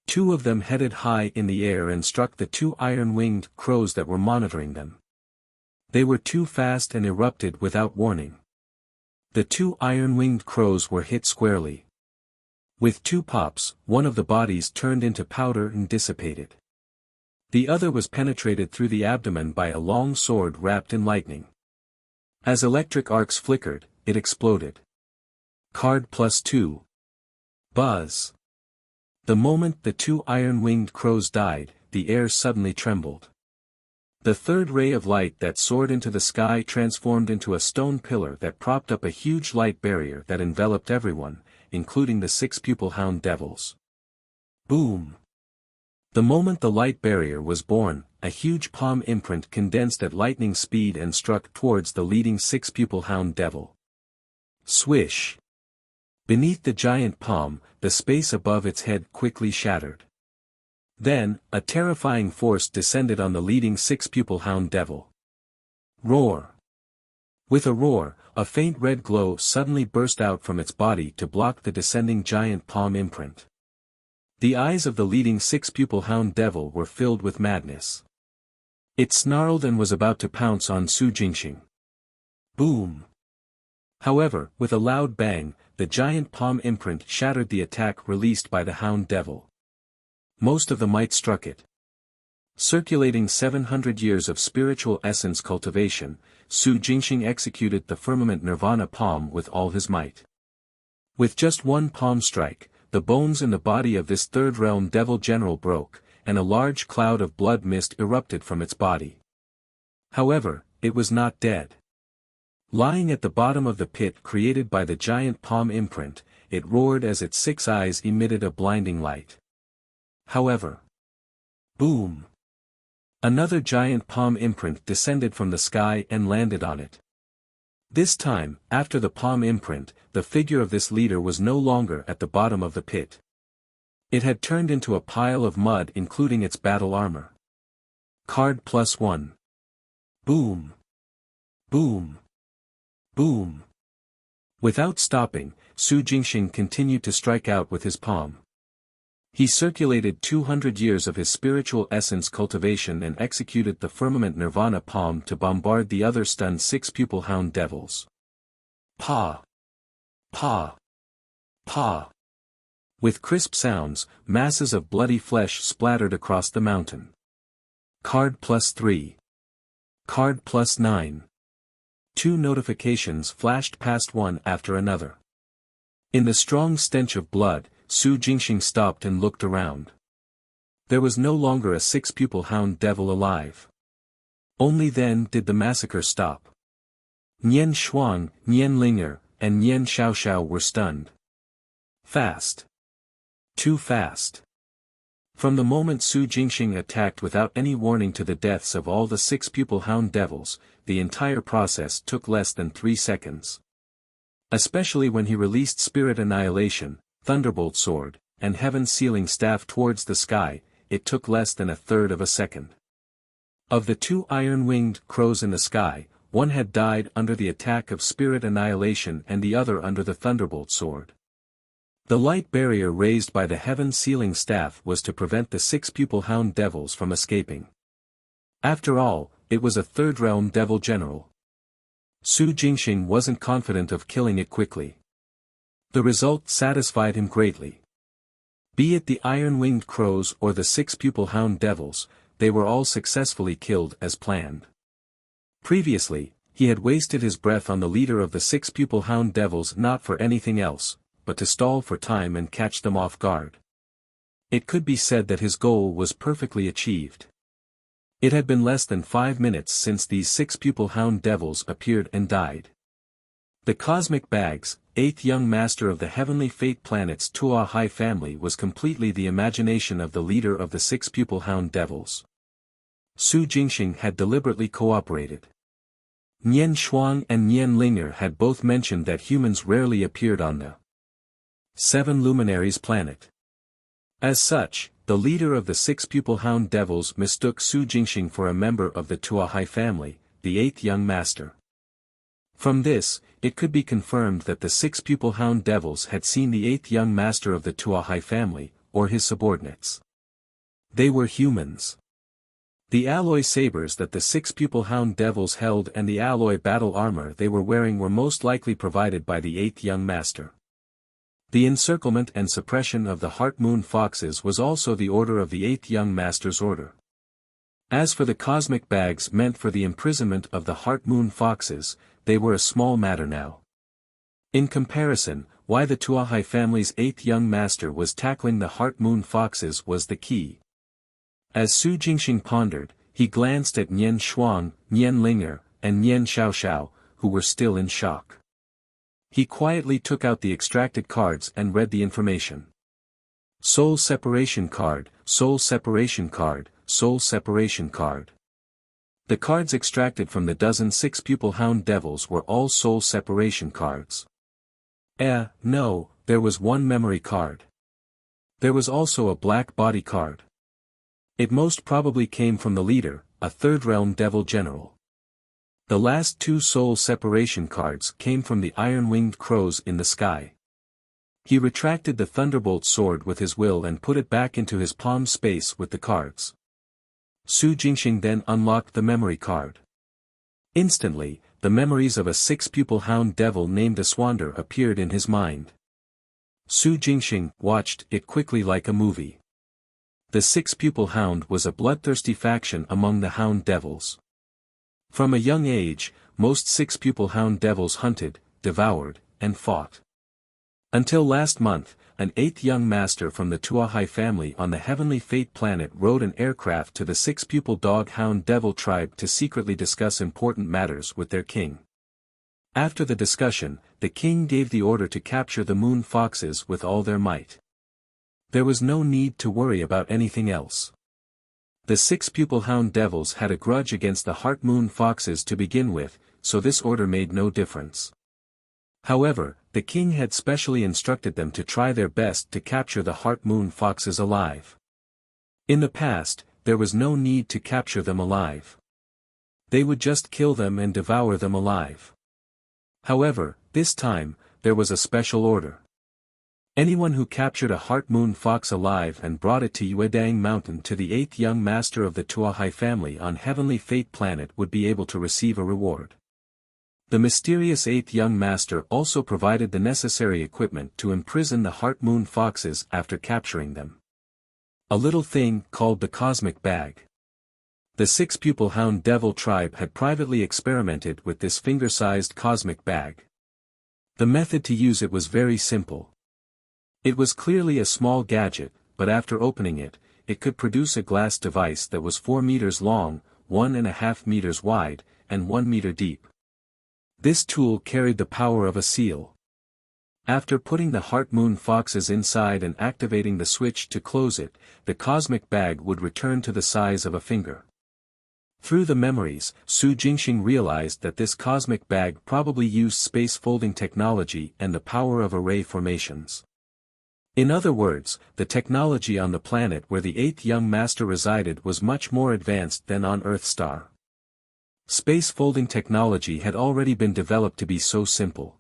2 of them headed high in the air and struck the 2 iron-winged crows that were monitoring them. They were too fast and erupted without warning. The 2 iron-winged crows were hit squarely. With 2 pops, one of the bodies turned into powder and dissipated. The other was penetrated through the abdomen by a long sword wrapped in lightning. As electric arcs flickered, it exploded. Card +2. Buzz. The moment the 2 iron-winged crows died, the air suddenly trembled. The 3rd ray of light that soared into the sky transformed into a stone pillar that propped up a huge light barrier that enveloped everyone, including the 6-pupil hound devils. Boom! The moment the light barrier was born, a huge palm imprint condensed at lightning speed and struck towards the leading 6-pupil hound devil. Swish! Beneath the giant palm, the space above its head quickly shattered. Then, a terrifying force descended on the leading six-pupil hound devil. Roar! With a roar, a faint red glow suddenly burst out from its body to block the descending giant palm imprint. The eyes of the leading six-pupil hound devil were filled with madness. It snarled and was about to pounce on Su Jingxing. Boom! However, with a loud bang, the giant palm imprint shattered the attack released by the hound devil. Most of the might struck it. Circulating 700 years of spiritual essence cultivation, Su Jingxing executed the firmament nirvana palm with all his might. With just one palm strike, the bones in the body of this third realm devil general broke, and a large cloud of blood mist erupted from its body. However, it was not dead. Lying at the bottom of the pit created by the giant palm imprint, it roared as its 6 eyes emitted a blinding light. However, boom! Another giant palm imprint descended from the sky and landed on it. This time, after the palm imprint, the figure of this leader was no longer at the bottom of the pit. It had turned into a pile of mud including its battle armor. Card +1. Boom! Boom! Boom! Without stopping, Su Jingxing continued to strike out with his palm. He circulated 200 years of his spiritual essence cultivation and executed the firmament nirvana palm to bombard the other stunned six-pupil hound devils. Pa! Pa! Pa! With crisp sounds, masses of bloody flesh splattered across the mountain. Card +3. Card +9. 2 notifications flashed past one after another. In the strong stench of blood, Su Jingxing stopped and looked around. There was no longer a six-pupil hound devil alive. Only then did the massacre stop. Nian Shuang, Nian Linger, and Nian Xiaoxiao were stunned. Fast. Too fast. From the moment Su Jingxing attacked without any warning to the deaths of all the six-pupil hound devils, the entire process took less than 3 seconds. Especially when he released Spirit Annihilation, Thunderbolt Sword, and Heaven Sealing Staff towards the sky, it took less than 1/3 of a second. Of the 2 iron-winged crows in the sky, one had died under the attack of Spirit Annihilation and the other under the Thunderbolt Sword. The light barrier raised by the Heaven Sealing Staff was to prevent the six-pupil hound devils from escaping. After all, it was a third-realm devil general. Su Jingxing wasn't confident of killing it quickly. The result satisfied him greatly. Be it the iron-winged crows or the six-pupil hound devils, they were all successfully killed as planned. Previously, he had wasted his breath on the leader of the six-pupil hound devils not for anything else, but to stall for time and catch them off guard. It could be said that his goal was perfectly achieved. It had been less than 5 minutes since these six-pupil hound devils appeared and died. The Cosmic Bags, 8th young master of the heavenly fate planet's Tua Hai family, was completely the imagination of the leader of the six-pupil hound devils. Su Jingxing had deliberately cooperated. Nian Shuang and Nian Linger had both mentioned that humans rarely appeared on the 7 Luminaries planet. As such, the leader of the six-pupil hound devils mistook Su Jingxing for a member of the Tua Hai family, the 8th young master. From this, it could be confirmed that the six-pupil hound devils had seen the 8th young master of the Tua Hai family, or his subordinates. They were humans. The alloy sabers that the six-pupil hound devils held and the alloy battle armor they were wearing were most likely provided by the 8th young master. The encirclement and suppression of the Heart Moon Foxes was also the order of the 8th young master's order. As for the cosmic bags meant for the imprisonment of the Heart Moon Foxes, they were a small matter now. In comparison, why the Tua Hai family's 8th young master was tackling the Heart Moon Foxes was the key. As Su Jingxing pondered, he glanced at Nian Shuang, Nian Linger, and Nian Xiaoxiao, who were still in shock. He quietly took out the extracted cards and read the information. Soul Separation Card, Soul Separation Card, Soul Separation Card. The cards extracted from the dozen six-pupil hound devils were all soul separation cards. No, there was one memory card. There was also a black body card. It most probably came from the leader, a third-realm devil general. The last two soul separation cards came from the iron-winged crows in the sky. He retracted the thunderbolt sword with his will and put it back into his palm space with the cards. Su Jingxing then unlocked the memory card. Instantly, the memories of a six-pupil hound devil named Aswander appeared in his mind. Su Jingxing watched it quickly like a movie. The six-pupil hound was a bloodthirsty faction among the hound devils. From a young age, most six-pupil hound devils hunted, devoured, and fought. Until last month, an eighth young master from the Tuahai family on the heavenly fate planet rode an aircraft to the six-pupil dog hound devil tribe to secretly discuss important matters with their king. After the discussion, the king gave the order to capture the moon foxes with all their might. There was no need to worry about anything else. The six-pupil hound devils had a grudge against the heart moon foxes to begin with, so this order made no difference. However, the king had specially instructed them to try their best to capture the heart moon foxes alive. In the past, there was no need to capture them alive. They would just kill them and devour them alive. However, this time, there was a special order. Anyone who captured a heart moon fox alive and brought it to Yuedang Mountain to the eighth young master of the Tuahai family on Heavenly Fate planet would be able to receive a reward. The mysterious eighth young master also provided the necessary equipment to imprison the heart moon foxes after capturing them. A little thing called the cosmic bag. The six-pupil hound devil tribe had privately experimented with this finger-sized cosmic bag. The method to use it was very simple. It was clearly a small gadget, but after opening it, it could produce a glass device that was 4 meters long, 1.5 meters wide, and 1 meter deep. This tool carried the power of a seal. After putting the heart moon foxes inside and activating the switch to close it, the cosmic bag would return to the size of a finger. Through the memories, Su Jingxing realized that this cosmic bag probably used space folding technology and the power of array formations. In other words, the technology on the planet where the eighth young master resided was much more advanced than on Earthstar. Space folding technology had already been developed to be so simple.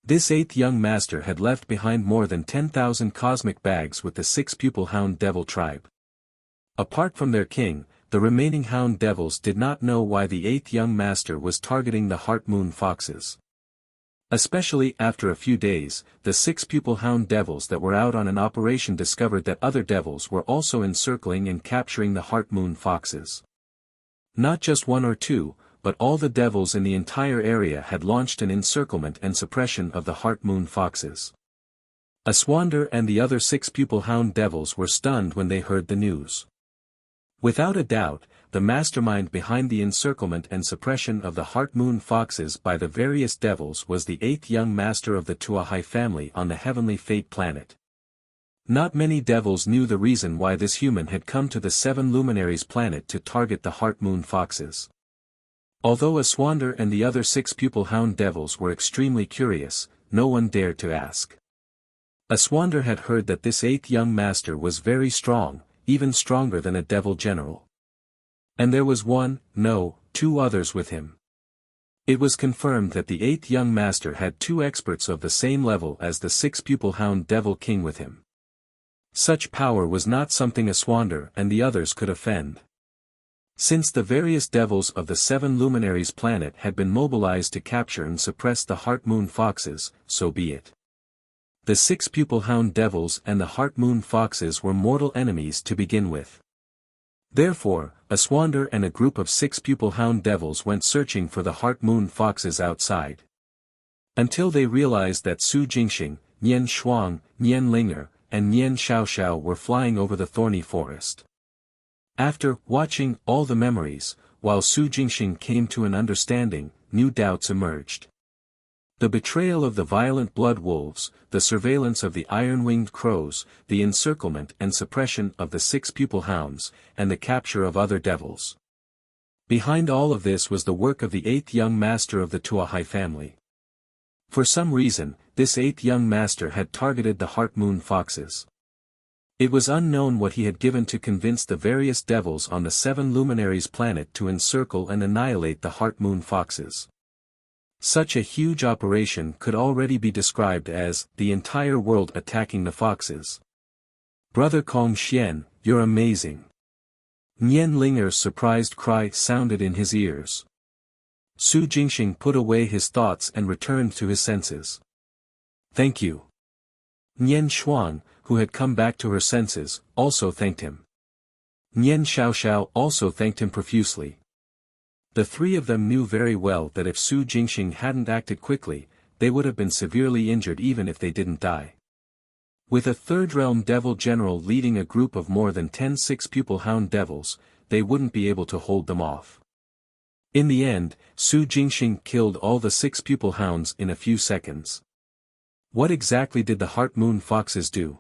This eighth young master had left behind more than 10,000 cosmic bags with the six-pupil hound devil tribe. Apart from their king, the remaining hound devils did not know why the eighth young master was targeting the heart moon foxes. Especially after a few days, the six-pupil hound devils that were out on an operation discovered that other devils were also encircling and capturing the heart moon foxes. Not just one or two, but all the devils in the entire area had launched an encirclement and suppression of the heart moon foxes. Aswander and the other six-pupil hound devils were stunned when they heard the news. Without a doubt, the mastermind behind the encirclement and suppression of the heart moon foxes by the various devils was the eighth young master of the Tuahai family on the heavenly fate planet. Not many devils knew the reason why this human had come to the seven luminaries planet to target the heart moon foxes. Although Aswander and the other six-pupil hound devils were extremely curious, no one dared to ask. Aswander had heard that this eighth young master was very strong, even stronger than a devil general. And there was two others with him. It was confirmed that the eighth young master had two experts of the same level as the six-pupil hound devil king with him. Such power was not something Aswander and the others could offend. Since the various devils of the seven luminaries planet had been mobilized to capture and suppress the heart moon foxes, so be it. The six-pupil hound devils and the heart moon foxes were mortal enemies to begin with. Therefore, Aswander and a group of six-pupil hound devils went searching for the heart moon foxes outside. Until they realized that Su Jingxing, Nian Shuang, Nian Linger, and Nian Xiaoxiao were flying over the thorny forest. After watching all the memories, while Su Jingxing came to an understanding, new doubts emerged. The betrayal of the violent blood wolves, the surveillance of the iron-winged crows, the encirclement and suppression of the six-pupil hounds, and the capture of other devils. Behind all of this was the work of the eighth young master of the Tuahai family. For some reason, this eighth young master had targeted the heart moon foxes. It was unknown what he had given to convince the various devils on the 7 luminaries planet to encircle and annihilate the Heart Moon Foxes. Such a huge operation could already be described as the entire world attacking the foxes. Brother Kong Xian, you're amazing. Nian Linger's surprised cry sounded in his ears. Su Jingxing put away his thoughts and returned to his senses. Thank you. Nian Shuang, who had come back to her senses, also thanked him. Nian Xiaoxiao also thanked him profusely. The 3 of them knew very well that if Su Jingxing hadn't acted quickly, they would have been severely injured even if they didn't die. With a Third Realm Devil General leading a group of more than 10 six-pupil hound devils, they wouldn't be able to hold them off. In the end, Su Jingxing killed all the 6-pupil hounds in a few seconds. What exactly did the Heart Moon Foxes do?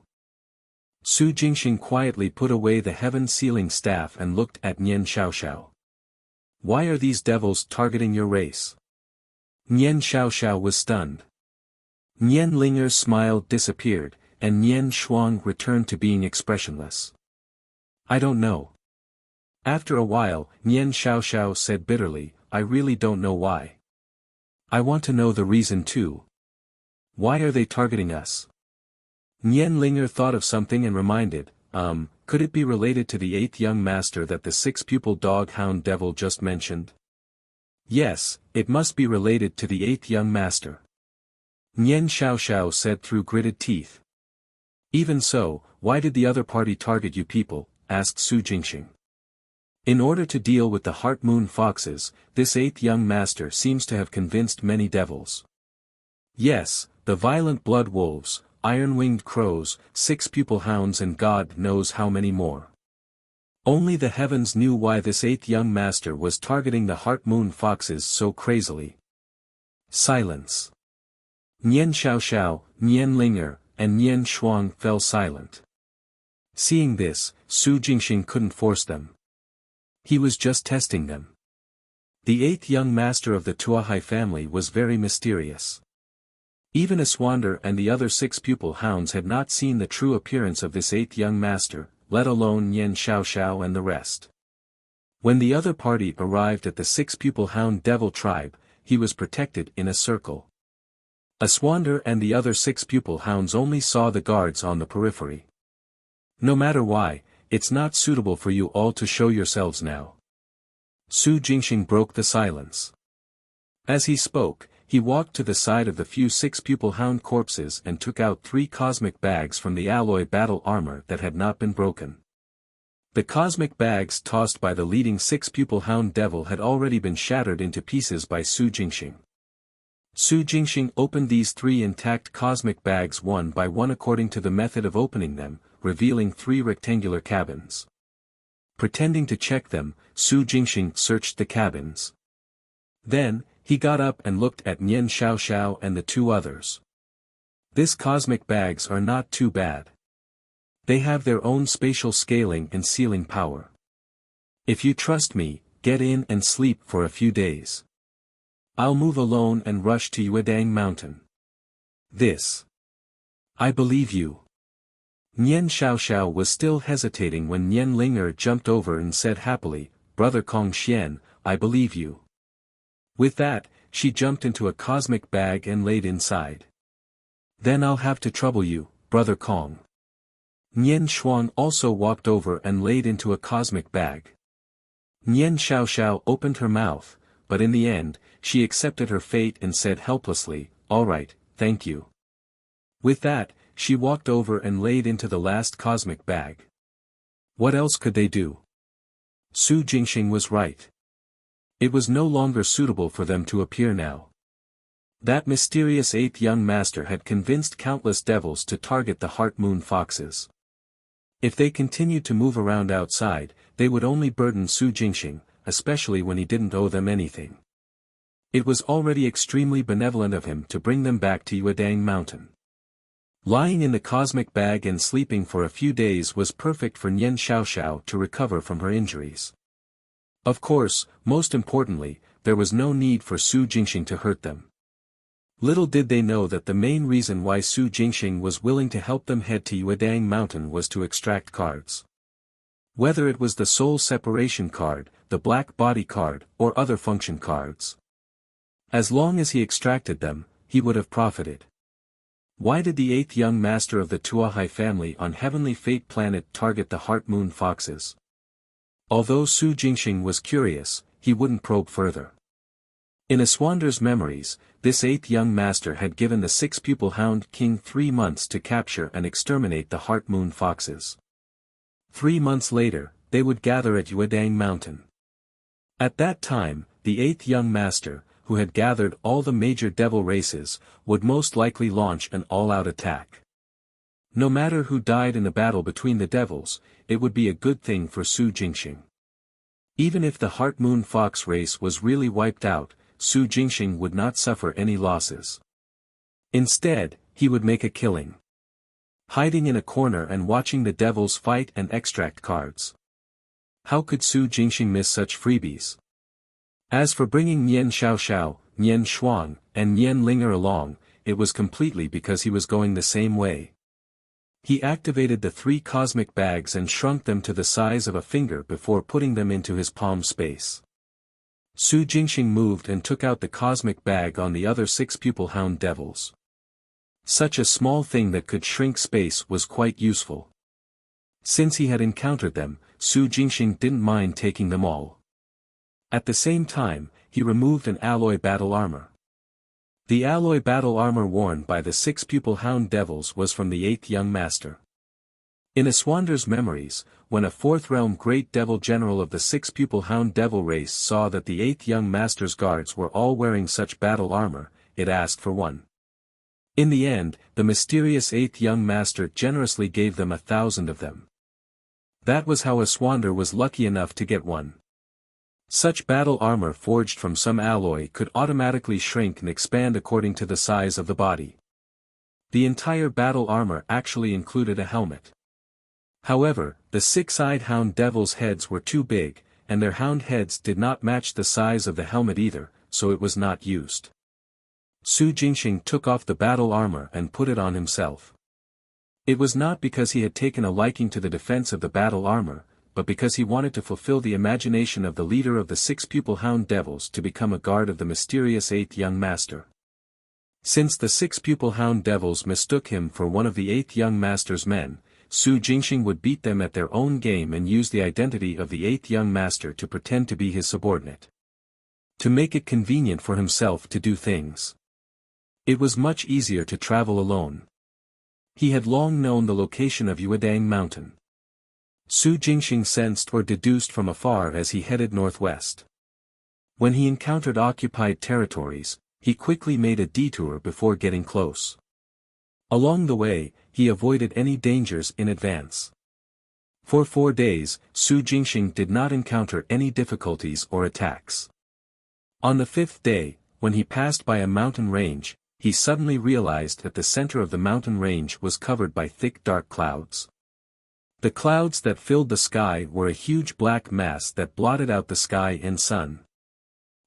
Su Jingxing quietly put away the heaven-sealing staff and looked at Nian Xiaoxiao. Why are these devils targeting your race? Nian Xiaoxiao was stunned. Nian Linger's smile disappeared, and Nian Shuang returned to being expressionless. I don't know. After a while, Nian Xiaoxiao said bitterly, I really don't know why. I want to know the reason too. Why are they targeting us? Nian Linger thought of something and reminded, could it be related to the 8th young master that the 6-pupil dog-hound devil just mentioned? Yes, it must be related to the 8th young master. Nian Xiaoxiao said through gritted teeth. Even so, why did the other party target you people? Asked Su Jingxing. In order to deal with the Heart Moon Foxes, this 8th young master seems to have convinced many devils. Yes, the violent blood wolves, iron-winged crows, 6-pupil hounds and God knows how many more. Only the heavens knew why this 8th young master was targeting the Heart Moon Foxes so crazily. Silence. Nian Xiaoxiao, Nian Linger, and Nian Shuang fell silent. Seeing this, Su Jingxing couldn't force them. He was just testing them. The 8th young master of the Tuahai family was very mysterious. Even Aswander and the other 6-pupil hounds had not seen the true appearance of this 8th young master, let alone Nian Xiaoxiao and the rest. When the other party arrived at the 6-pupil hound devil tribe, he was protected in a circle. Aswander and the other 6-pupil hounds only saw the guards on the periphery. No matter why, it's not suitable for you all to show yourselves now. Su Jingxing broke the silence. As he spoke, he walked to the side of the few 6-pupil hound corpses and took out 3 cosmic bags from the alloy battle armor that had not been broken. The cosmic bags tossed by the leading 6-pupil hound devil had already been shattered into pieces by Su Jingxing. Su Jingxing opened these 3 intact cosmic bags one by one according to the method of opening them, revealing 3 rectangular cabins. Pretending to check them, Su Jingxing searched the cabins. Then, he got up and looked at Nian Xiaoxiao and the 2 others. These cosmic bags are not too bad. They have their own spatial scaling and sealing power. If you trust me, get in and sleep for a few days. I'll move alone and rush to Yuedang Mountain. This. I believe you. Nian Xiaoxiao was still hesitating when Nian Linger jumped over and said happily, Brother Kong Xian, I believe you. With that, she jumped into a cosmic bag and laid inside. Then I'll have to trouble you, Brother Kong. Nian Shuang also walked over and laid into a cosmic bag. Nian Xiaoxiao opened her mouth, but in the end, she accepted her fate and said helplessly, all right, thank you. With that, she walked over and laid into the last cosmic bag. What else could they do? Su Jingxing was right. It was no longer suitable for them to appear now. That mysterious 8th young master had convinced countless devils to target the Heart Moon Foxes. If they continued to move around outside, they would only burden Su Jingxing, especially when he didn't owe them anything. It was already extremely benevolent of him to bring them back to Yuedang Mountain. Lying in the cosmic bag and sleeping for a few days was perfect for Nian Xiaoxiao to recover from her injuries. Of course, most importantly, there was no need for Su Jingxing to hurt them. Little did they know that the main reason why Su Jingxing was willing to help them head to Yuedang Mountain was to extract cards. Whether it was the soul separation card, the black body card, or other function cards. As long as he extracted them, he would have profited. Why did the 8th young master of the Tuahai family on Heavenly Fate planet target the Heart Moon Foxes? Although Su Jingxing was curious, he wouldn't probe further. In Aswander's memories, this 8th young master had given the 6-pupil Hound King 3 months to capture and exterminate the Heart Moon Foxes. 3 months later, they would gather at Yuedang Mountain. At that time, the 8th young master, who had gathered all the major devil races, would most likely launch an all-out attack. No matter who died in the battle between the devils, it would be a good thing for Su Jingxing. Even if the Heart Moon Fox race was really wiped out, Su Jingxing would not suffer any losses. Instead, he would make a killing. Hiding in a corner and watching the devils fight and extract cards. How could Su Jingxing miss such freebies? As for bringing Nian Xiaoxiao, Nian Shuang, and Nian Linger along, it was completely because he was going the same way. He activated the 3 cosmic bags and shrunk them to the size of a finger before putting them into his palm space. Su Jingxing moved and took out the cosmic bag on the other 6-pupil Hound devils. Such a small thing that could shrink space was quite useful. Since he had encountered them, Su Jingxing didn't mind taking them all. At the same time, he removed an alloy battle armor. The alloy battle armor worn by the 6-pupil Hound devils was from the 8th young master. In Aswander's memories, when a 4th realm great devil general of the 6-pupil Hound devil race saw that the 8th young master's guards were all wearing such battle armor, it asked for one. In the end, the mysterious 8th young master generously gave them 1,000 of them. That was how Aswander was lucky enough to get one. Such battle armor forged from some alloy could automatically shrink and expand according to the size of the body. The entire battle armor actually included a helmet. However, the 6-eyed Hound devils' heads were too big, and their hound heads did not match the size of the helmet either, so it was not used. Su Jingxing took off the battle armor and put it on himself. It was not because he had taken a liking to the defense of the battle armor, but because he wanted to fulfill the imagination of the leader of the 6-pupil Hound devils to become a guard of the mysterious 8th young master. Since the 6-pupil Hound devils mistook him for one of the 8th young master's men, Su Jingxing would beat them at their own game and use the identity of the 8th young master to pretend to be his subordinate. To make it convenient for himself to do things. It was much easier to travel alone. He had long known the location of Yuedang Mountain. Su Jingxing sensed or deduced from afar as he headed northwest. When he encountered occupied territories, he quickly made a detour before getting close. Along the way, he avoided any dangers in advance. For 4 days, Su Jingxing did not encounter any difficulties or attacks. On the 5th day, when he passed by a mountain range, he suddenly realized that the center of the mountain range was covered by thick dark clouds. The clouds that filled the sky were a huge black mass that blotted out the sky and sun.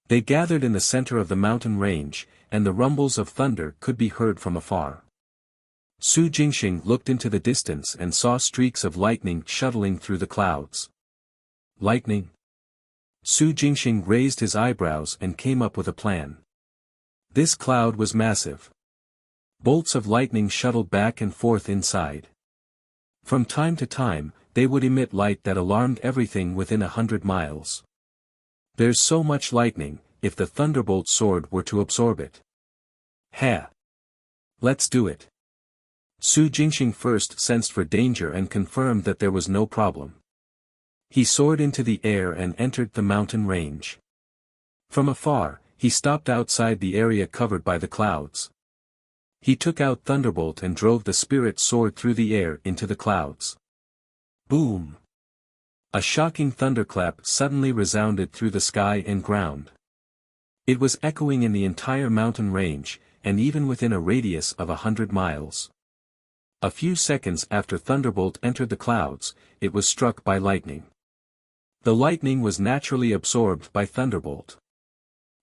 They gathered in the center of the mountain range, and the rumbles of thunder could be heard from afar. Su Jingxing looked into the distance and saw streaks of lightning shuttling through the clouds. Lightning? Su Jingxing raised his eyebrows and came up with a plan. This cloud was massive. Bolts of lightning shuttled back and forth inside. From time to time, they would emit light that alarmed everything within 100 miles. There's so much lightning, if the thunderbolt sword were to absorb it. Ha! Let's do it. Su Jingxing first sensed for danger and confirmed that there was no problem. He soared into the air and entered the mountain range. From afar, he stopped outside the area covered by the clouds. He took out Thunderbolt and drove the spirit sword through the air into the clouds. Boom! A shocking thunderclap suddenly resounded through the sky and ground. It was echoing in the entire mountain range, and even within a radius of 100 miles. A few seconds after Thunderbolt entered the clouds, it was struck by lightning. The lightning was naturally absorbed by Thunderbolt.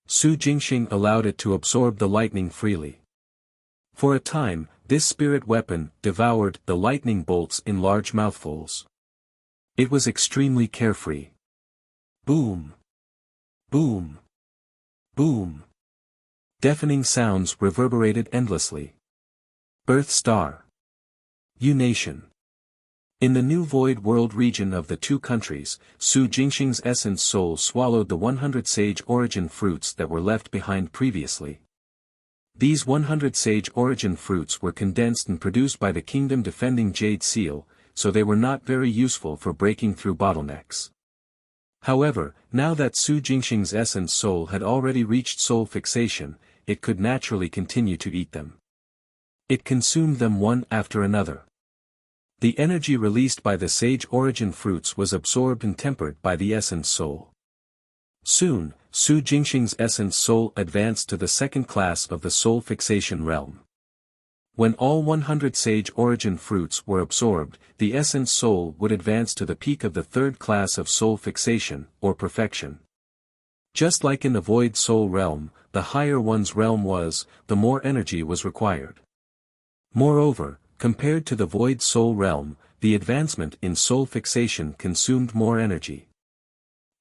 Su Jingxing allowed it to absorb the lightning freely. For a time, this spirit weapon devoured the lightning bolts in large mouthfuls. It was extremely carefree. Boom! Boom! Boom! Deafening sounds reverberated endlessly. Birth Star. U-Nation. In the new Void World region of the two countries, Su Jingxing's essence soul swallowed the 100 sage origin fruits that were left behind previously. These 100 sage origin fruits were condensed and produced by the kingdom-defending Jade Seal, so they were not very useful for breaking through bottlenecks. However, now that Su Jingxing's essence soul had already reached soul fixation, it could naturally continue to eat them. It consumed them one after another. The energy released by the sage origin fruits was absorbed and tempered by the essence soul. Soon, Su Jingxing's essence soul advanced to the second class of the soul fixation realm. When all 100 sage origin fruits were absorbed, the essence soul would advance to the peak of the third class of soul fixation, or perfection. Just like in the void soul realm, the higher one's realm was, the more energy was required. Moreover, compared to the void soul realm, the advancement in soul fixation consumed more energy.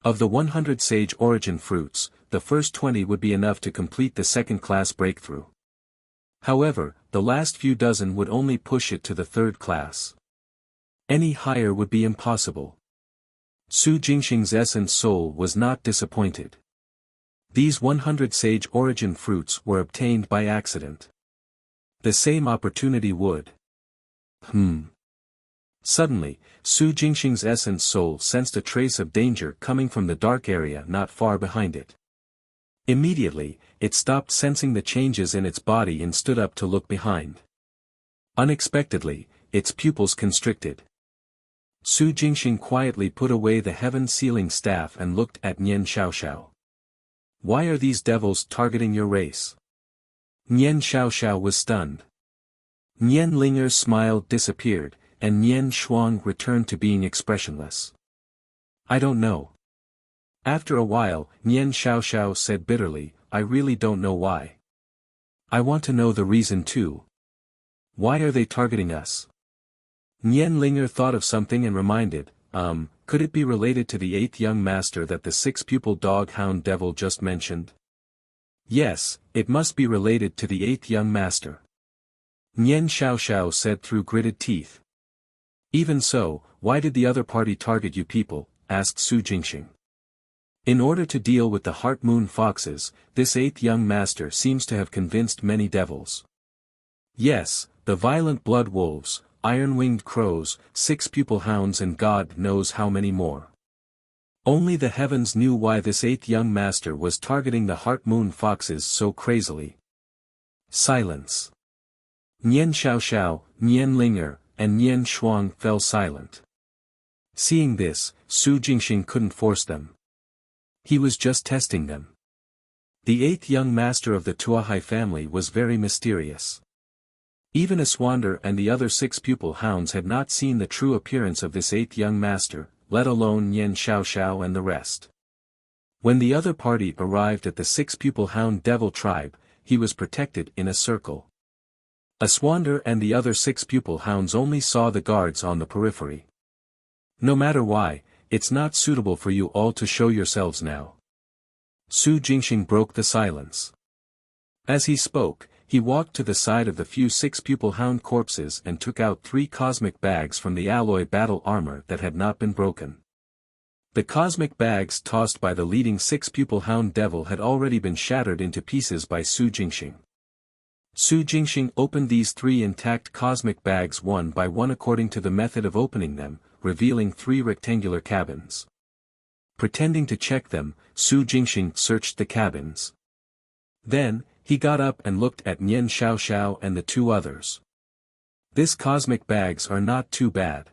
Of the 100 sage origin fruits, the first 20 would be enough to complete the second-class breakthrough. However, the last few dozen would only push it to the third class. Any higher would be impossible. Su Jingxing's essence soul was not disappointed. These 100 sage origin fruits were obtained by accident. The same opportunity would. Suddenly, Su Jingxing's essence soul sensed a trace of danger coming from the dark area not far behind it. Immediately, it stopped sensing the changes in its body and stood up to look behind. Unexpectedly, its pupils constricted. Su Jingxing quietly put away the heaven-sealing staff and looked at Nian Xiaoxiao. Why are these devils targeting your race? Nian Xiaoxiao was stunned. Nian Linger's smile disappeared, and Nian Shuang returned to being expressionless. I don't know. After a while, Nian Xiaoxiao said bitterly, I really don't know why. I want to know the reason too. Why are they targeting us? Nian Linger thought of something and reminded, could it be related to the 8th young master that the 6-pupil dog-hound devil just mentioned? Yes, it must be related to the 8th young master. Nian Xiaoxiao said through gritted teeth. Even so, why did the other party target you people? Asked Su Jingxing. In order to deal with the Heart Moon Foxes, this 8th young master seems to have convinced many devils. Yes, the violent blood wolves, iron-winged crows, 6-pupil hounds and God knows how many more. Only the heavens knew why this 8th young master was targeting the Heart Moon Foxes so crazily. Silence. Nian Xiaoxiao, Nian Linger, and Nian Shuang fell silent. Seeing this, Su Jingxing couldn't force them. He was just testing them. The 8th young master of the Tuahai family was very mysterious. Even Aswander and the other 6-pupil hounds had not seen the true appearance of this 8th young master, let alone Nian Xiaoxiao and the rest. When the other party arrived at the 6-pupil hound devil tribe, he was protected in a circle. Aswander and the other 6-pupil hounds only saw the guards on the periphery. No matter why, it's not suitable for you all to show yourselves now. Su Jingxing broke the silence. As he spoke, he walked to the side of the few 6-pupil hound corpses and took out 3 cosmic bags from the alloy battle armor that had not been broken. The cosmic bags tossed by the leading 6-pupil hound devil had already been shattered into pieces by Su Jingxing. Su Jingxing opened these 3 intact cosmic bags one by one according to the method of opening them, revealing 3 rectangular cabins. Pretending to check them, Su Jingxing searched the cabins. Then, he got up and looked at Nian Xiaoxiao and the 2 others. These cosmic bags are not too bad.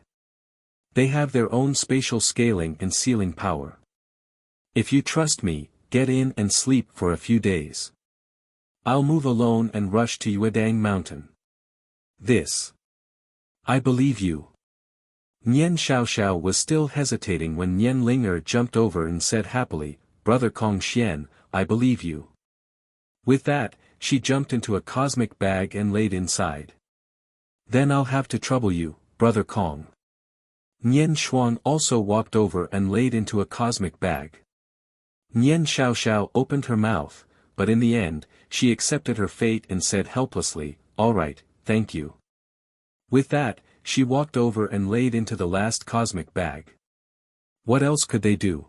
They have their own spatial scaling and sealing power. If you trust me, get in and sleep for a few days. I'll move alone and rush to Yuedang Mountain. This. I believe you. Nian Xiaoxiao was still hesitating when Nian Linger jumped over and said happily, Brother Kong Xian, I believe you. With that, she jumped into a cosmic bag and laid inside. Then I'll have to trouble you, Brother Kong. Nian Shuang also walked over and laid into a cosmic bag. Nian Xiaoxiao opened her mouth, but in the end, she accepted her fate and said helplessly, "All right, thank you." With that, she walked over and laid into the last cosmic bag. What else could they do?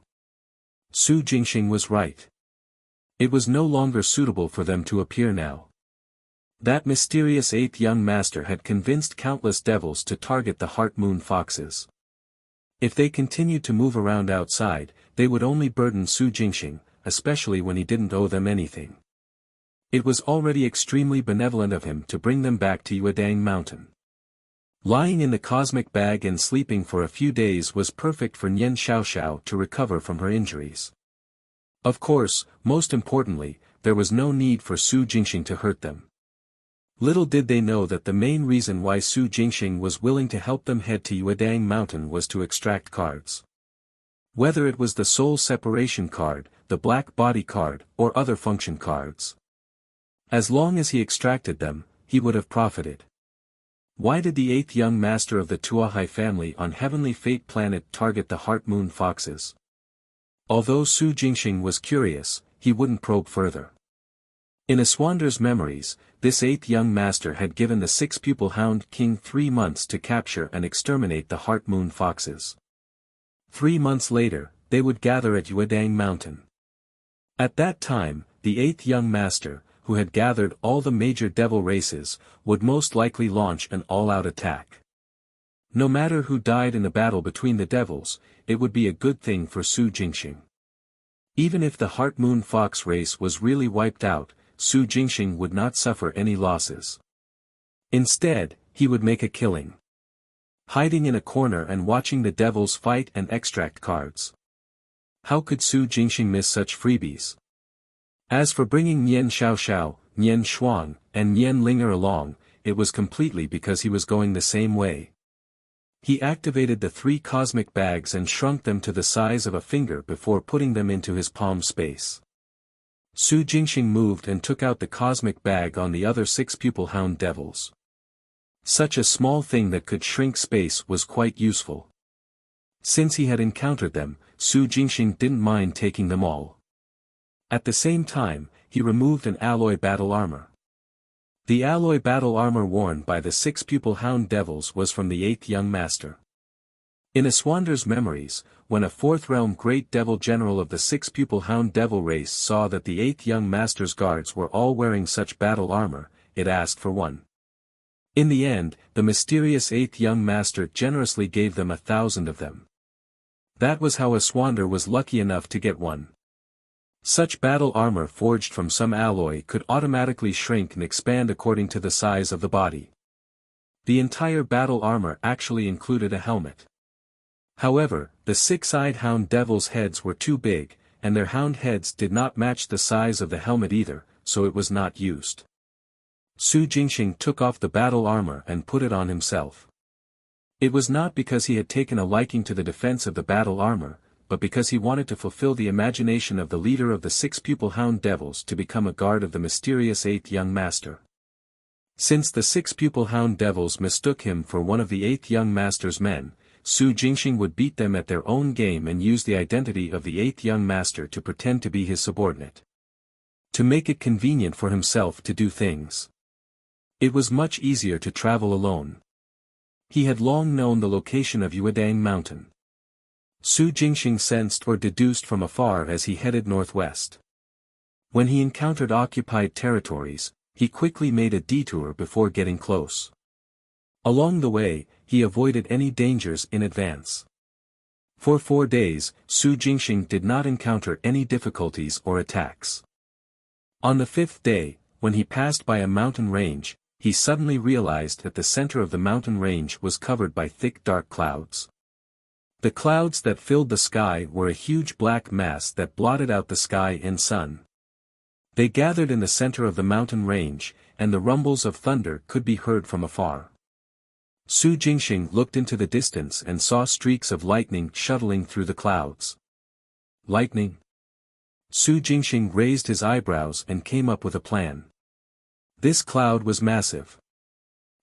Su Jingxing was right. It was no longer suitable for them to appear now. That mysterious eighth young master had convinced countless devils to target the Heart Moon Foxes. If they continued to move around outside, they would only burden Su Jingxing, especially when he didn't owe them anything. It was already extremely benevolent of him to bring them back to Yuedang Mountain. Lying in the cosmic bag and sleeping for a few days was perfect for Nian Xiaoxiao to recover from her injuries. Of course, most importantly, there was no need for Su Jingxing to hurt them. Little did they know that the main reason why Su Jingxing was willing to help them head to Yuedang Mountain was to extract cards. Whether it was the soul separation card, the black body card, or other function cards. As long as he extracted them, he would have profited. Why did the eighth young master of the Tuahai family on Heavenly Fate planet target the Heart Moon Foxes? Although Su Jingxing was curious, he wouldn't probe further. In Aswander's memories, this eighth young master had given the six-pupil Hound King 3 months to capture and exterminate the Heart Moon Foxes. 3 months later, they would gather at Yuedang Mountain. At that time, the eighth young master, who had gathered all the major devil races, would most likely launch an all-out attack. No matter who died in the battle between the devils, it would be a good thing for Su Jingxing. Even if the Heart Moon Fox race was really wiped out, Su Jingxing would not suffer any losses. Instead, he would make a killing. Hiding in a corner and watching the devils fight and extract cards. How could Su Jingxing miss such freebies? As for bringing Nian Xiaoxiao, Nian Shuang, and Nian Linger along, it was completely because he was going the same way. He activated the 3 cosmic bags and shrunk them to the size of a finger before putting them into his palm space. Su Jingxing moved and took out the cosmic bag on the other 6 pupil hound devils. Such a small thing that could shrink space was quite useful. Since he had encountered them, Su Jingxing didn't mind taking them all. At the same time, he removed an alloy battle armor. The alloy battle armor worn by the 6 pupil hound devils was from the 8th young master. In Aswander's memories, when a 4th realm great devil general of the 6 pupil hound devil race saw that the 8th young master's guards were all wearing such battle armor, it asked for one. In the end, the mysterious 8th young master generously gave them 1,000 of them. That was how Aswander was lucky enough to get one. Such battle armor forged from some alloy could automatically shrink and expand according to the size of the body. The entire battle armor actually included a helmet. However, the 6-eyed hound devils' heads were too big, and their hound heads did not match the size of the helmet either, so it was not used. Su Jingxing took off the battle armor and put it on himself. It was not because he had taken a liking to the defense of the battle armor, but because he wanted to fulfill the imagination of the leader of the 6 pupil hound devils to become a guard of the mysterious 8th young master. Since the 6 pupil hound devils mistook him for one of the 8th young master's men, Su Jingxing would beat them at their own game and use the identity of the 8th young master to pretend to be his subordinate. To make it convenient for himself to do things. It was much easier to travel alone. He had long known the location of Yuedang Mountain. Su Jingxing sensed or deduced from afar as he headed northwest. When he encountered occupied territories, he quickly made a detour before getting close. Along the way, he avoided any dangers in advance. For 4 days, Su Jingxing did not encounter any difficulties or attacks. On the 5th day, when he passed by a mountain range, he suddenly realized that the center of the mountain range was covered by thick dark clouds. The clouds that filled the sky were a huge black mass that blotted out the sky and sun. They gathered in the center of the mountain range, and the rumbles of thunder could be heard from afar. Su Jingxing looked into the distance and saw streaks of lightning shuttling through the clouds. Lightning? Su Jingxing raised his eyebrows and came up with a plan. This cloud was massive.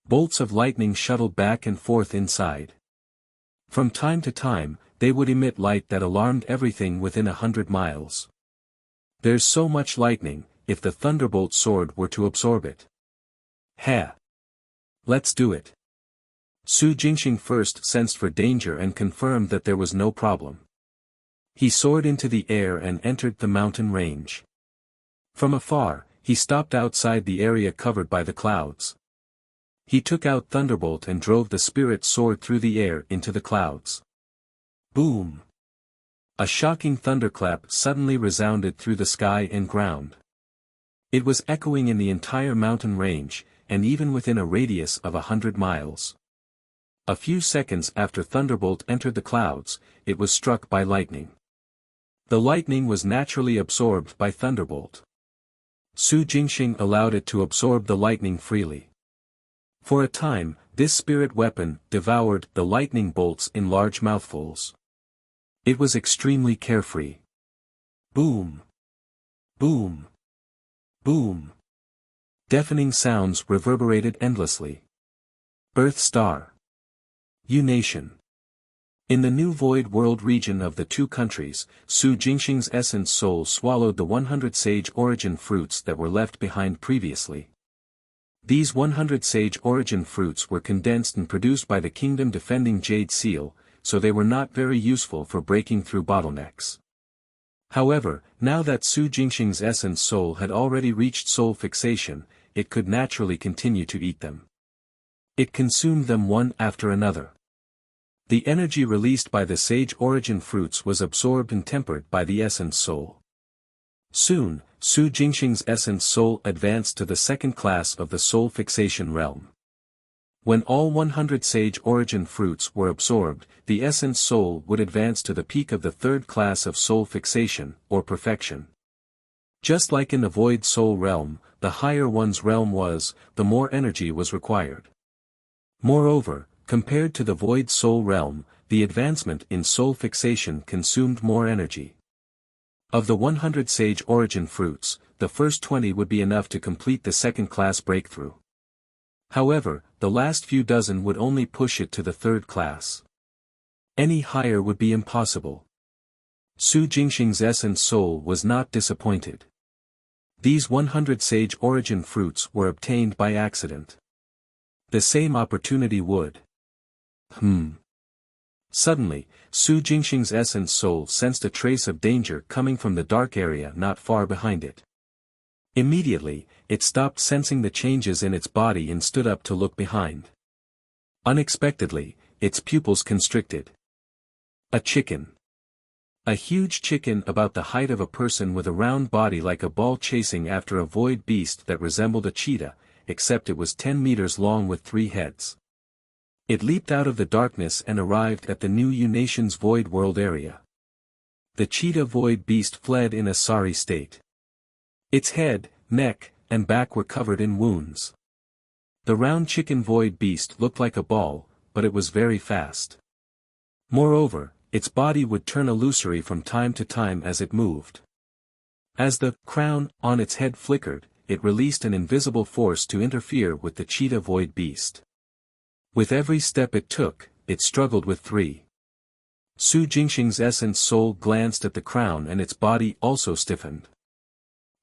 Bolts of lightning shuttled back and forth inside. From time to time, they would emit light that alarmed everything within 100 miles. There's so much lightning, if the thunderbolt sword were to absorb it. Ha! Let's do it. Su Jingxing first sensed for danger and confirmed that there was no problem. He soared into the air and entered the mountain range. From afar, he stopped outside the area covered by the clouds. He took out Thunderbolt and drove the spirit sword through the air into the clouds. Boom! A shocking thunderclap suddenly resounded through the sky and ground. It was echoing in the entire mountain range, and even within a radius of 100 miles. A few seconds after Thunderbolt entered the clouds, it was struck by lightning. The lightning was naturally absorbed by Thunderbolt. Su Jingxing allowed it to absorb the lightning freely. For a time, this spirit weapon devoured the lightning bolts in large mouthfuls. It was extremely carefree. Boom! Boom! Boom! Deafening sounds reverberated endlessly. Earth Star. U-Nation. In the new Void World region of the two countries, Su Jingxing's essence soul swallowed the 100 sage origin fruits that were left behind previously. These 100 sage origin fruits were condensed and produced by the kingdom-defending Jade Seal, so they were not very useful for breaking through bottlenecks. However, now that Su Jingxing's essence soul had already reached soul fixation, it could naturally continue to eat them. It consumed them one after another. The energy released by the sage origin fruits was absorbed and tempered by the essence soul. Soon, Su Jingxing's essence soul advanced to the second class of the soul fixation realm. When all 100 sage origin fruits were absorbed, the essence soul would advance to the peak of the third class of soul fixation, or perfection. Just like in the void soul realm, the higher one's realm was, the more energy was required. Moreover, compared to the void soul realm, the advancement in soul fixation consumed more energy. Of the 100 sage origin fruits, the first 20 would be enough to complete the second-class breakthrough. However, the last few dozen would only push it to the third class. Any higher would be impossible. Su Jingxing's essence soul was not disappointed. These 100 sage origin fruits were obtained by accident. The same opportunity would. Suddenly, Su Jingxing's essence soul sensed a trace of danger coming from the dark area not far behind it. Immediately, it stopped sensing the changes in its body and stood up to look behind. Unexpectedly, its pupils constricted. A chicken. A huge chicken about the height of a person with a round body like a ball chasing after a void beast that resembled a cheetah, except it was 10 meters long with 3 heads. It leaped out of the darkness and arrived at the new U-Nation's void world area. The cheetah void beast fled in a sorry state. Its head, neck, and back were covered in wounds. The round chicken void beast looked like a ball, but it was very fast. Moreover, its body would turn illusory from time to time as it moved. As the crown on its head flickered, it released an invisible force to interfere with the cheetah void beast. With every step it took, it struggled with 3. Su Jingxing's essence soul glanced at the crown and its body also stiffened.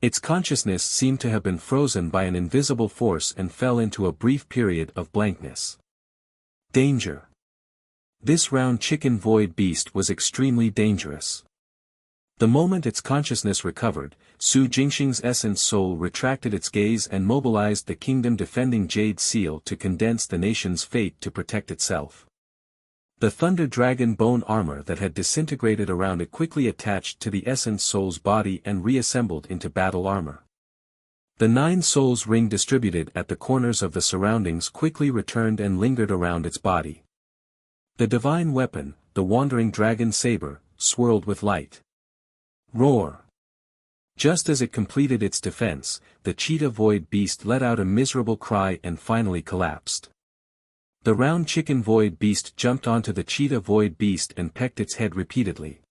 Its consciousness seemed to have been frozen by an invisible force and fell into a brief period of blankness. Danger. This round chicken void beast was extremely dangerous. The moment its consciousness recovered, Su Jingxing's essence soul retracted its gaze and mobilized the kingdom-defending Jade Seal to condense the nation's fate to protect itself. The Thunder Dragon bone armor that had disintegrated around it quickly attached to the essence soul's body and reassembled into battle armor. The 9 souls ring distributed at the corners of the surroundings quickly returned and lingered around its body. The divine weapon, the wandering dragon saber, swirled with light. Roar! Just as it completed its defense, the cheetah void beast let out a miserable cry and finally collapsed. The round chicken void beast jumped onto the cheetah void beast and pecked its head repeatedly.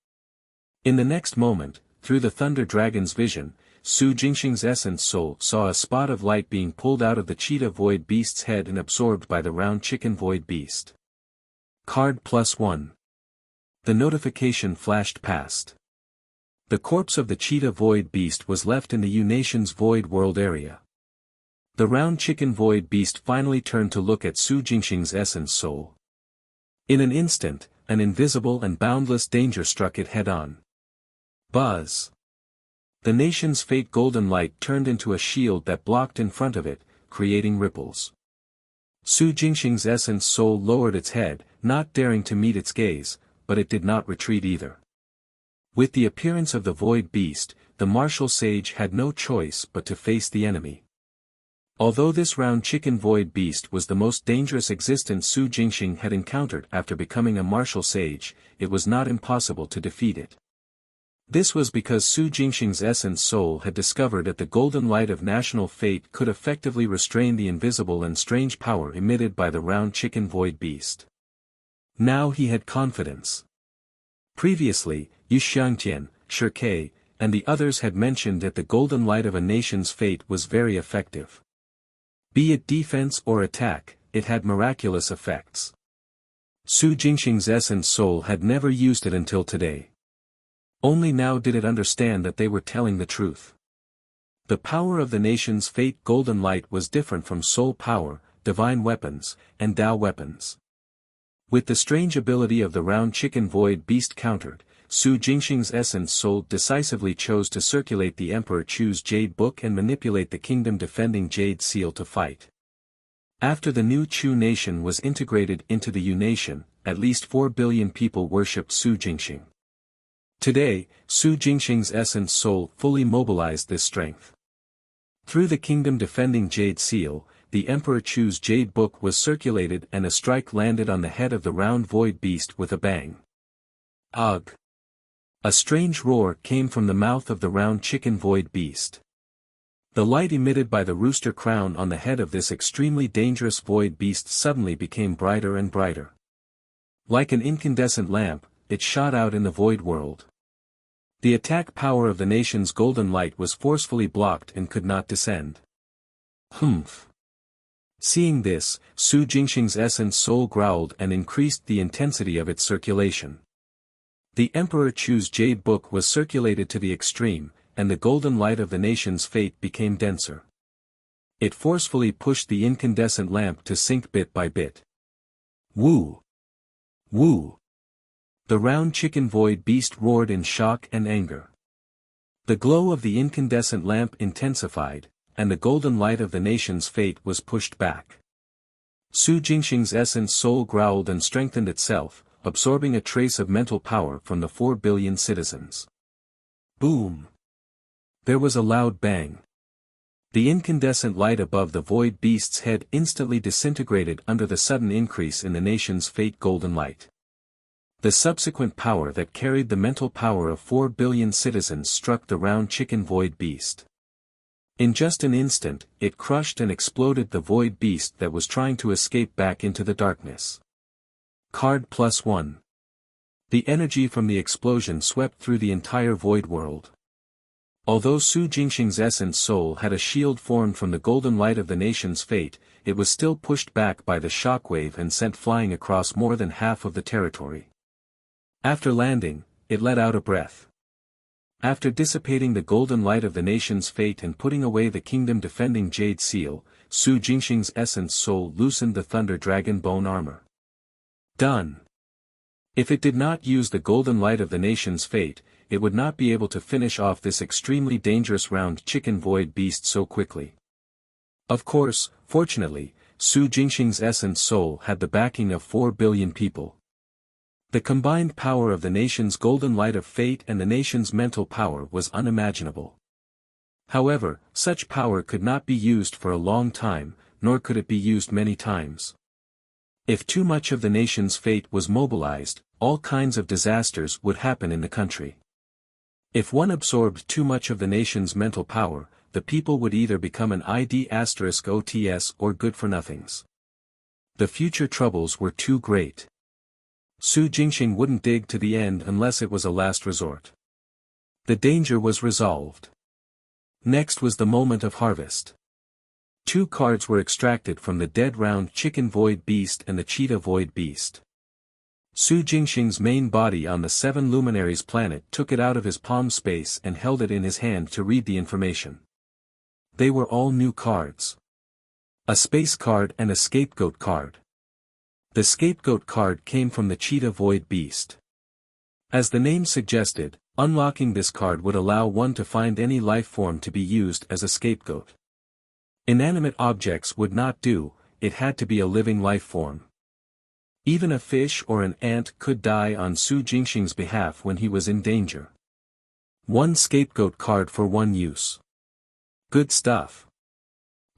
In the next moment, through the thunder dragon's vision, Su Jingxing's essence soul saw a spot of light being pulled out of the cheetah void beast's head and absorbed by the round chicken void beast. Card +1. The notification flashed past. The corpse of the cheetah void beast was left in the U-Nation's void world area. The round chicken void beast finally turned to look at Su Jingxing's essence soul. In an instant, an invisible and boundless danger struck it head-on. Buzz! The nation's fate golden light turned into a shield that blocked in front of it, creating ripples. Su Jingxing's essence soul lowered its head, not daring to meet its gaze, but it did not retreat either. With the appearance of the void beast, the martial sage had no choice but to face the enemy. Although this round chicken void beast was the most dangerous existence Su Jingxing had encountered after becoming a martial sage, it was not impossible to defeat it. This was because Su Jingxing's essence soul had discovered that the golden light of national fate could effectively restrain the invisible and strange power emitted by the round chicken void beast. Now he had confidence. Previously, Yu Xiangtian, Shirke, and the others had mentioned that the golden light of a nation's fate was very effective. Be it defense or attack, it had miraculous effects. Su Jingxing's essence soul had never used it until today. Only now did it understand that they were telling the truth. The power of the nation's fate golden light was different from soul power, divine weapons, and Tao weapons. With the strange ability of the round chicken void beast countered, Su Jingxing's essence soul decisively chose to circulate the Emperor Chu's Jade Book and manipulate the kingdom-defending Jade Seal to fight. After the new Chu nation was integrated into the U-Nation, at least 4 billion people worshipped Su Jingxing. Today, Su Jingxing's essence soul fully mobilized this strength. Through the kingdom-defending Jade Seal, the Emperor Chu's Jade Book was circulated and a strike landed on the head of the round void beast with a bang. Ugh! A strange roar came from the mouth of the round chicken void beast. The light emitted by the rooster crown on the head of this extremely dangerous void beast suddenly became brighter and brighter. Like an incandescent lamp, it shot out in the void world. The attack power of the nation's golden light was forcefully blocked and could not descend. Humph! Seeing this, Su Jingxing's essence soul growled and increased the intensity of its circulation. The Emperor Chu's Jade Book was circulated to the extreme, and the golden light of the nation's fate became denser. It forcefully pushed the incandescent lamp to sink bit by bit. Woo! Woo! The round chicken void beast roared in shock and anger. The glow of the incandescent lamp intensified, and the golden light of the nation's fate was pushed back. Su Jingxing's essence soul growled and strengthened itself, absorbing a trace of mental power from the 4 billion citizens. Boom! There was a loud bang. The incandescent light above the void beast's head instantly disintegrated under the sudden increase in the nation's fate golden light. The subsequent power that carried the mental power of 4 billion citizens struck the round chicken void beast. In just an instant, it crushed and exploded the void beast that was trying to escape back into the darkness. Card +1. The energy from the explosion swept through the entire void world. Although Su Jingxing's essence soul had a shield formed from the golden light of the nation's fate, it was still pushed back by the shockwave and sent flying across more than half of the territory. After landing, it let out a breath. After dissipating the golden light of the nation's fate and putting away the kingdom-defending Jade Seal, Su Jingxing's essence soul loosened the Thunder Dragon bone armor. Done. If it did not use the golden light of the nation's fate, it would not be able to finish off this extremely dangerous round chicken void beast so quickly. Of course, fortunately, Su Jingxing's essence soul had the backing of 4 billion people. The combined power of the nation's golden light of fate and the nation's mental power was unimaginable. However, such power could not be used for a long time, nor could it be used many times. If too much of the nation's fate was mobilized, all kinds of disasters would happen in the country. If one absorbed too much of the nation's mental power, the people would either become an id*OTS or good-for-nothings. The future troubles were too great. Su Jingxing wouldn't dig to the end unless it was a last resort. The danger was resolved. Next was the moment of harvest. 2 cards were extracted from the dead round chicken void beast and the cheetah void beast. Su Jingxing's main body on the 7 luminaries planet took it out of his palm space and held it in his hand to read the information. They were all new cards. A space card and a scapegoat card. The scapegoat card came from the cheetah void beast. As the name suggested, unlocking this card would allow one to find any life form to be used as a scapegoat. Inanimate objects would not do, it had to be a living life form. Even a fish or an ant could die on Su Jingxing's behalf when he was in danger. 1 scapegoat card for 1 use. Good stuff.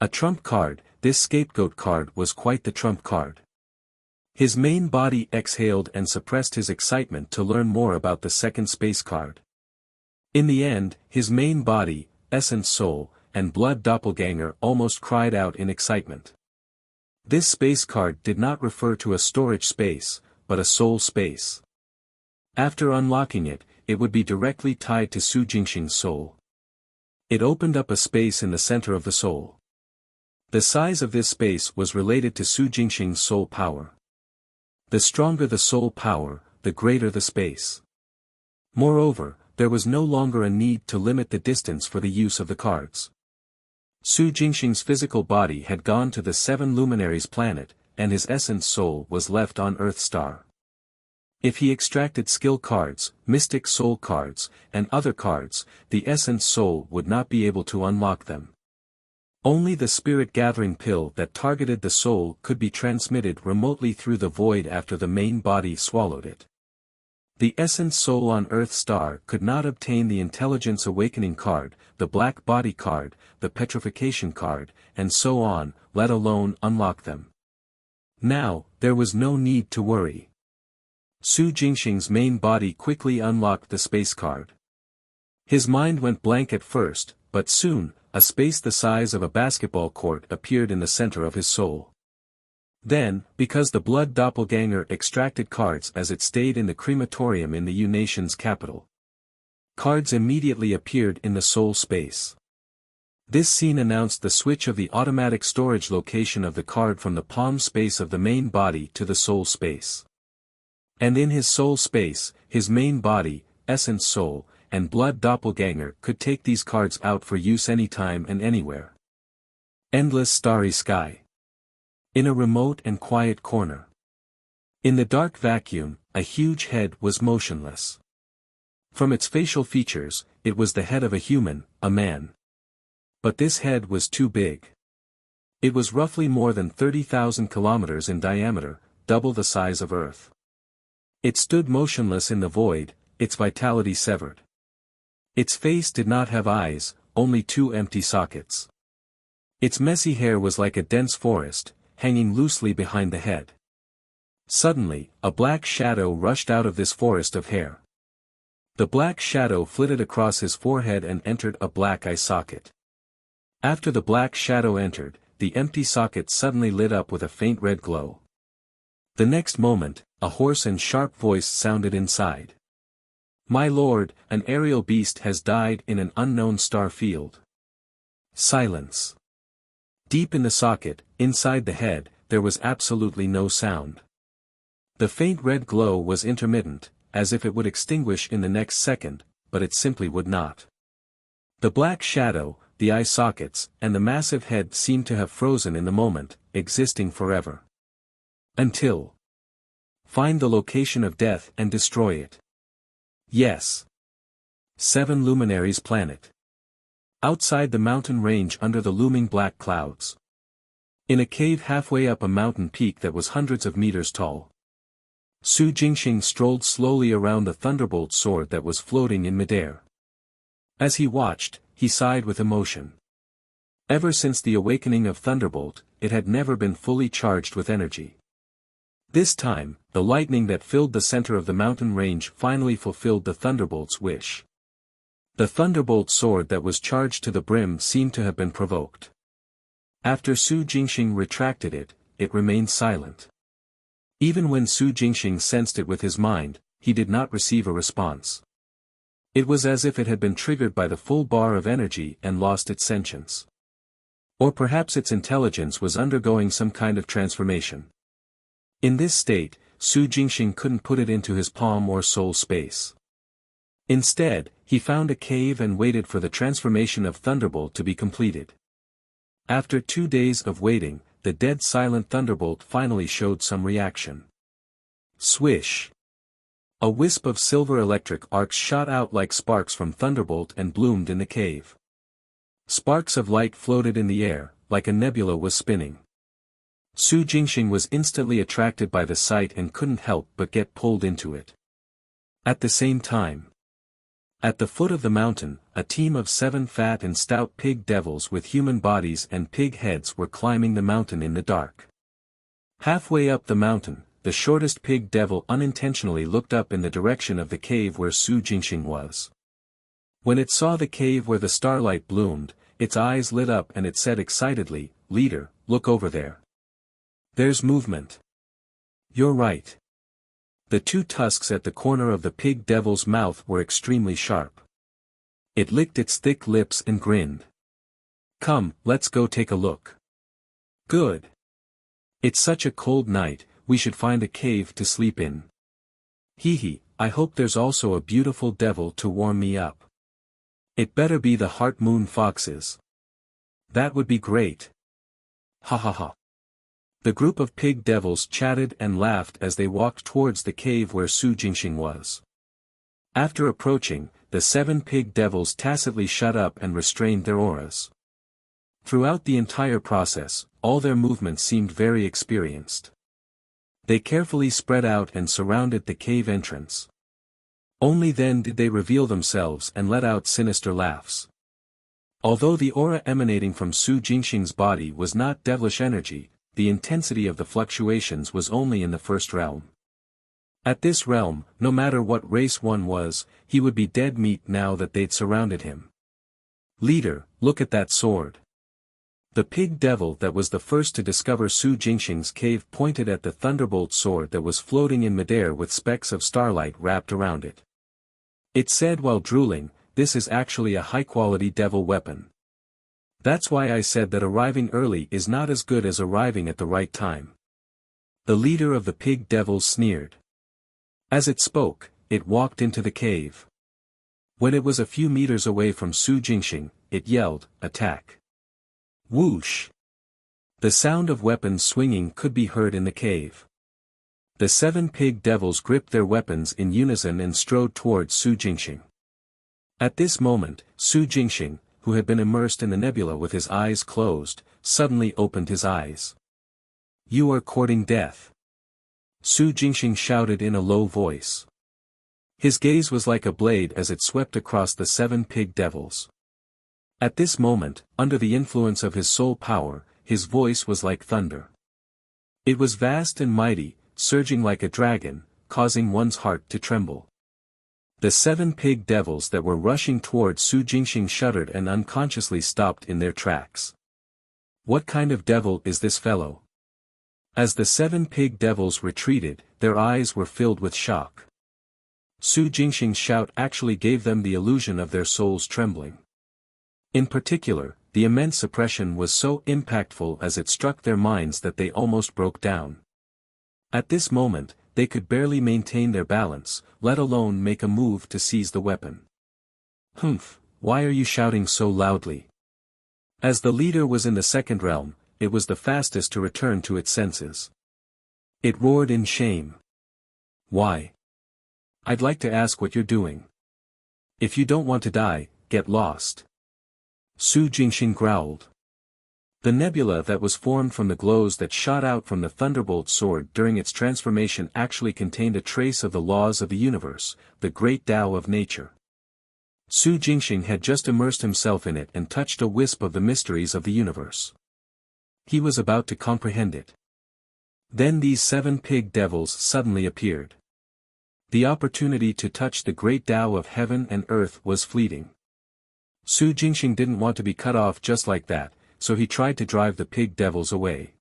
A trump card, this scapegoat card was quite the trump card. His main body exhaled and suppressed his excitement to learn more about the second space card. In the end, his main body, essence soul, and blood doppelganger almost cried out in excitement. This space card did not refer to a storage space, but a soul space. After unlocking it, it would be directly tied to Su Jingxing's soul. It opened up a space in the center of the soul. The size of this space was related to Su Jingxing's soul power. The stronger the soul power, the greater the space. Moreover, there was no longer a need to limit the distance for the use of the cards. Su Jingxing's physical body had gone to the 7 luminaries planet, and his essence soul was left on Earth star. If he extracted skill cards, mystic soul cards, and other cards, the essence soul would not be able to unlock them. Only the spirit gathering pill that targeted the soul could be transmitted remotely through the void after the main body swallowed it. The essence soul on Earth star could not obtain the intelligence awakening card, the black body card, the petrification card, and so on, let alone unlock them. Now, there was no need to worry. Su Jingxing's main body quickly unlocked the space card. His mind went blank at first, but soon, a space the size of a basketball court appeared in the center of his soul. Then, because the blood doppelganger extracted cards as it stayed in the crematorium in the U-Nation's capital, cards immediately appeared in the soul space. This scene announced the switch of the automatic storage location of the card from the palm space of the main body to the soul space. And in his soul space, his main body, essence soul, and blood doppelganger could take these cards out for use anytime and anywhere. Endless starry sky. In a remote and quiet corner. In the dark vacuum, a huge head was motionless. From its facial features, it was the head of a human, a man. But this head was too big. It was roughly more than 30,000 kilometers in diameter, double the size of Earth. It stood motionless in the void, its vitality severed. Its face did not have eyes, only 2 empty sockets. Its messy hair was like a dense forest, hanging loosely behind the head. Suddenly, a black shadow rushed out of this forest of hair. The black shadow flitted across his forehead and entered a black eye socket. After the black shadow entered, the empty socket suddenly lit up with a faint red glow. The next moment, a hoarse and sharp voice sounded inside. "My lord, an aerial beast has died in an unknown star field." Silence. Deep in the socket, inside the head, there was absolutely no sound. The faint red glow was intermittent, as if it would extinguish in the next second, but it simply would not. The black shadow, the eye sockets, and the massive head seemed to have frozen in the moment, existing forever. Until. Find the location of death and destroy it. Yes. 7 luminaries planet. Outside the mountain range under the looming black clouds. In a cave halfway up a mountain peak that was hundreds of meters tall. Su Jingxing strolled slowly around the thunderbolt sword that was floating in midair. As he watched, he sighed with emotion. Ever since the awakening of Thunderbolt, it had never been fully charged with energy. This time, the lightning that filled the center of the mountain range finally fulfilled the Thunderbolt's wish. The Thunderbolt sword that was charged to the brim seemed to have been provoked. After Su Jingxing retracted it, it remained silent. Even when Su Jingxing sensed it with his mind, he did not receive a response. It was as if it had been triggered by the full bar of energy and lost its sentience. Or perhaps its intelligence was undergoing some kind of transformation. In this state, Su Jingxing couldn't put it into his palm or soul space. Instead, he found a cave and waited for the transformation of Thunderbolt to be completed. After 2 days of waiting, the dead silent Thunderbolt finally showed some reaction. Swish! A wisp of silver electric arcs shot out like sparks from Thunderbolt and bloomed in the cave. Sparks of light floated in the air, like a nebula was spinning. Su Jingxing was instantly attracted by the sight and couldn't help but get pulled into it. At the same time, at the foot of the mountain, a team of 7 fat and stout pig devils with human bodies and pig heads were climbing the mountain in the dark. Halfway up the mountain, the shortest pig devil unintentionally looked up in the direction of the cave where Su Jingxing was. When it saw the cave where the starlight bloomed, its eyes lit up and it said excitedly, "Leader, look over there. There's movement." "You're right." The 2 tusks at the corner of the pig devil's mouth were extremely sharp. It licked its thick lips and grinned. "Come, let's go take a look." "Good. It's such a cold night, we should find a cave to sleep in. Hee, I hope there's also a beautiful devil to warm me up. It better be the Heart Moon Foxes. That would be great. Ha ha ha." The group of pig devils chatted and laughed as they walked towards the cave where Su Jingxing was. After approaching, the 7 pig devils tacitly shut up and restrained their auras. Throughout the entire process, all their movements seemed very experienced. They carefully spread out and surrounded the cave entrance. Only then did they reveal themselves and let out sinister laughs. Although the aura emanating from Su Jingxing's body was not devilish energy, the intensity of the fluctuations was only in the first realm. At this realm, no matter what race one was, he would be dead meat now that they'd surrounded him. "Leader, look at that sword." The pig devil that was the first to discover Su Jingxing's cave pointed at the thunderbolt sword that was floating in midair with specks of starlight wrapped around it. It said while drooling, "This is actually a high-quality devil weapon. That's why I said that arriving early is not as good as arriving at the right time." The leader of the pig devils sneered. As it spoke, it walked into the cave. When it was a few meters away from Su Jingxing, it yelled, "Attack!" Whoosh! The sound of weapons swinging could be heard in the cave. The 7 pig devils gripped their weapons in unison and strode towards Su Jingxing. At this moment, Su Jingxing, who had been immersed in the nebula with his eyes closed, suddenly opened his eyes. "You are courting death," Su Jingxing shouted in a low voice. His gaze was like a blade as it swept across the 7 pig devils. At this moment, under the influence of his soul power, his voice was like thunder. It was vast and mighty, surging like a dragon, causing one's heart to tremble. The 7 pig devils that were rushing towards Su Jingxing shuddered and unconsciously stopped in their tracks. What kind of devil is this fellow? As the 7 pig devils retreated, their eyes were filled with shock. Su Jingxing's shout actually gave them the illusion of their souls trembling. In particular, the immense suppression was so impactful as it struck their minds that they almost broke down. At this moment, they could barely maintain their balance, let alone make a move to seize the weapon. "Humph, why are you shouting so loudly?" As the leader was in the second realm, it was the fastest to return to its senses. It roared in shame. "Why? I'd like to ask what you're doing. If you don't want to die, get lost." Su Jingxing growled. The nebula that was formed from the glows that shot out from the thunderbolt sword during its transformation actually contained a trace of the laws of the universe, the great Tao of nature. Su Jingxing had just immersed himself in it and touched a wisp of the mysteries of the universe. He was about to comprehend it. Then these 7 pig devils suddenly appeared. The opportunity to touch the great Tao of heaven and earth was fleeting. Su Jingxing didn't want to be cut off just like that, so he tried to drive the pig devils away.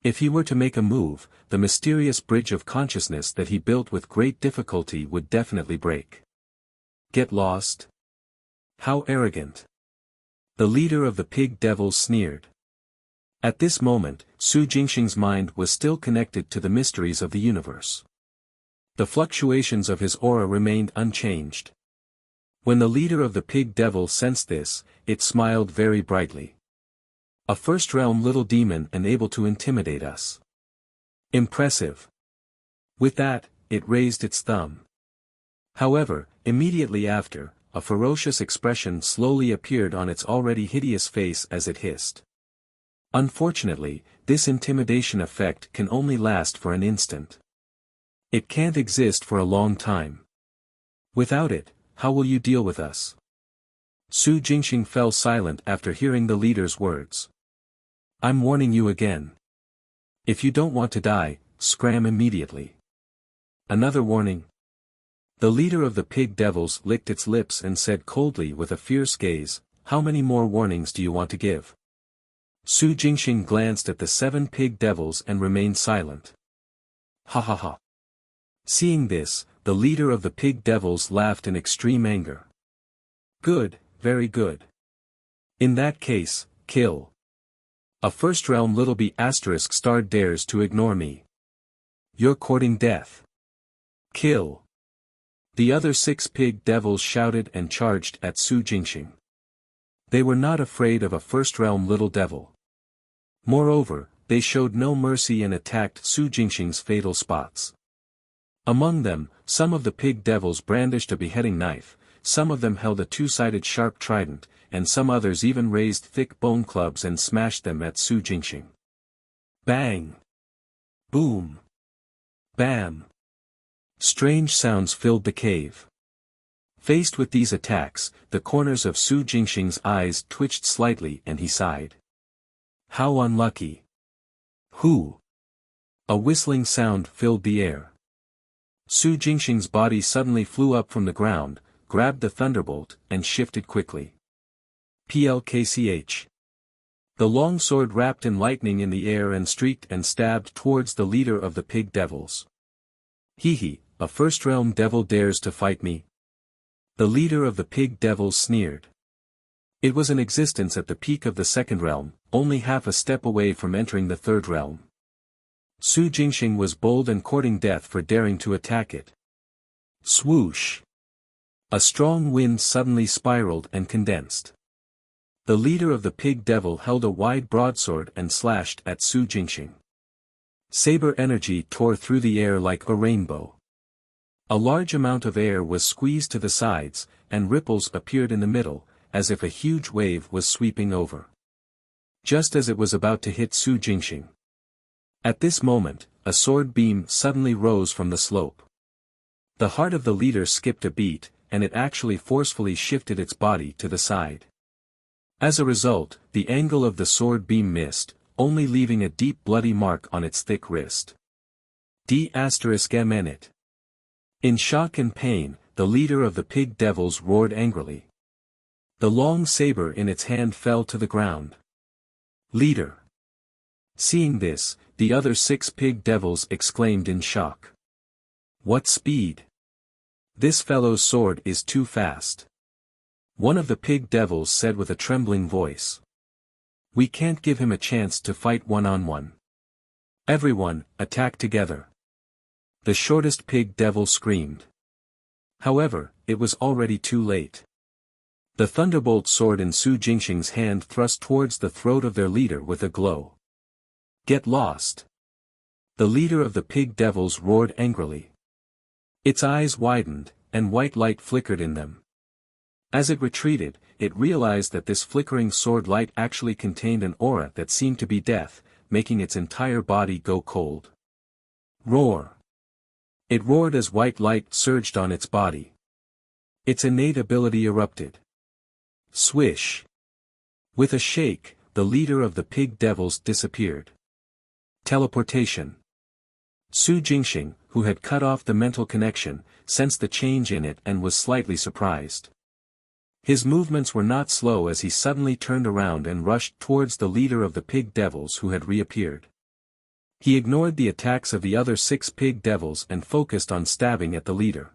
If he were to make a move, the mysterious bridge of consciousness that he built with great difficulty would definitely break. Get lost? How arrogant. The leader of the pig devils sneered. At this moment, Su Jingxing's mind was still connected to the mysteries of the universe. The fluctuations of his aura remained unchanged. When the leader of the pig devil sensed this, it smiled very brightly. A first-realm little demon and able to intimidate us. Impressive. With that, it raised its thumb. However, immediately after, a ferocious expression slowly appeared on its already hideous face as it hissed. Unfortunately, this intimidation effect can only last for an instant. It can't exist for a long time. Without it, how will you deal with us? Su Jingxing fell silent after hearing the leader's words. I'm warning you again. If you don't want to die, scram immediately. Another warning. The leader of the pig devils licked its lips and said coldly with a fierce gaze, how many more warnings do you want to give? Su Jingxing glanced at the 7 pig devils and remained silent. Ha ha ha. Seeing this, the leader of the pig devils laughed in extreme anger. Good, very good. In that case, kill. A first-realm little bee ** dares to ignore me. You're courting death. Kill. The other 6 pig devils shouted and charged at Su Jingxing. They were not afraid of a first-realm little devil. Moreover, they showed no mercy and attacked Su Jingxing's fatal spots. Among them, some of the pig devils brandished a beheading knife, some of them held a 2-sided sharp trident, and some others even raised thick bone clubs and smashed them at Su Jingxing. Bang! Boom! Bam! Strange sounds filled the cave. Faced with these attacks, the corners of Su Jingxing's eyes twitched slightly and he sighed. How unlucky. Who? A whistling sound filled the air. Su Jingxing's body suddenly flew up from the ground, grabbed the thunderbolt, and shifted quickly. Plkch. The long sword wrapped in lightning in the air and streaked and stabbed towards the leader of the pig devils. Hee, a first-realm devil dares to fight me? The leader of the pig devils sneered. It was in existence at the peak of the 2nd realm, only half a step away from entering the 3rd realm. Su Jingxing was bold and courting death for daring to attack it. Swoosh! A strong wind suddenly spiraled and condensed. The leader of the pig devil held a wide broadsword and slashed at Su Jingxing. Saber energy tore through the air like a rainbow. A large amount of air was squeezed to the sides, and ripples appeared in the middle, as if a huge wave was sweeping over. Just as it was about to hit Su Jingxing. At this moment, a sword beam suddenly rose from the slope. The heart of the leader skipped a beat, and it actually forcefully shifted its body to the side. As a result, the angle of the sword beam missed, only leaving a deep bloody mark on its thick wrist. D***M. In shock and pain, the leader of the pig devils roared angrily. The long saber in its hand fell to the ground. Leader. Seeing this, the other 6 pig devils exclaimed in shock. What speed! This fellow's sword is too fast. One of the pig devils said with a trembling voice. We can't give him a chance to fight one-on-one. Everyone, attack together. The shortest pig devil screamed. However, it was already too late. The thunderbolt sword in Su Jingxing's hand thrust towards the throat of their leader with a glow. Get lost! The leader of the pig devils roared angrily. Its eyes widened, and white light flickered in them. As it retreated, it realized that this flickering sword light actually contained an aura that seemed to be death, making its entire body go cold. Roar! It roared as white light surged on its body. Its innate ability erupted. Swish! With a shake, the leader of the pig devils disappeared. Teleportation. Su Jingxing, who had cut off the mental connection, sensed the change in it and was slightly surprised. His movements were not slow as he suddenly turned around and rushed towards the leader of the pig devils who had reappeared. He ignored the attacks of the other 6 pig devils and focused on stabbing at the leader.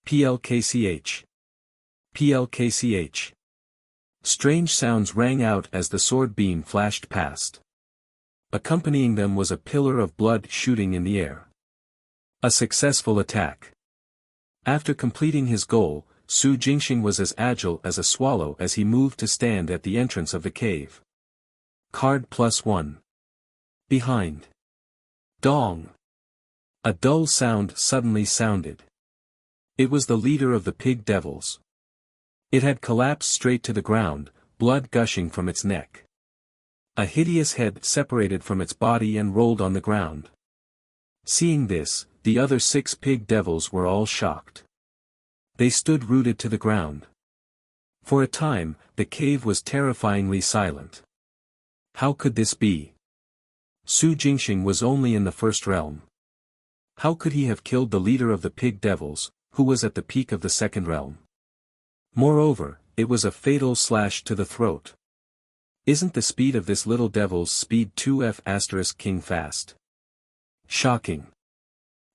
Plkch. plkch. Strange sounds rang out as the sword beam flashed past. Accompanying them was a pillar of blood shooting in the air. A successful attack. After completing his goal, Su Jingxing was as agile as a swallow as he moved to stand at the entrance of the cave. Card +1. Behind. Dong. A dull sound suddenly sounded. It was the leader of the pig devils. It had collapsed straight to the ground, blood gushing from its neck. A hideous head separated from its body and rolled on the ground. Seeing this, the other 6 pig devils were all shocked. They stood rooted to the ground. For a time, the cave was terrifyingly silent. How could this be? Su Jingxing was only in the first realm. How could he have killed the leader of the pig devils, who was at the peak of the second realm? Moreover, it was a fatal slash to the throat. Isn't the speed of this little devil's speed 2F** king fast? Shocking.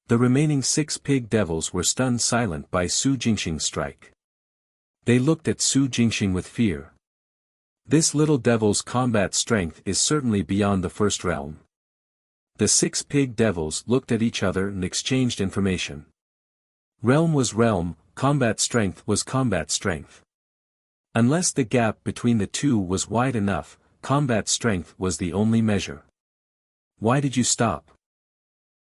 The remaining 6 pig devils were stunned silent by Su Jingxing's strike. They looked at Su Jingxing with fear. This little devil's combat strength is certainly beyond the first realm. The 6 pig devils looked at each other and exchanged information. Realm was realm, combat strength was combat strength. Unless the gap between the two was wide enough, combat strength was the only measure. Why did you stop?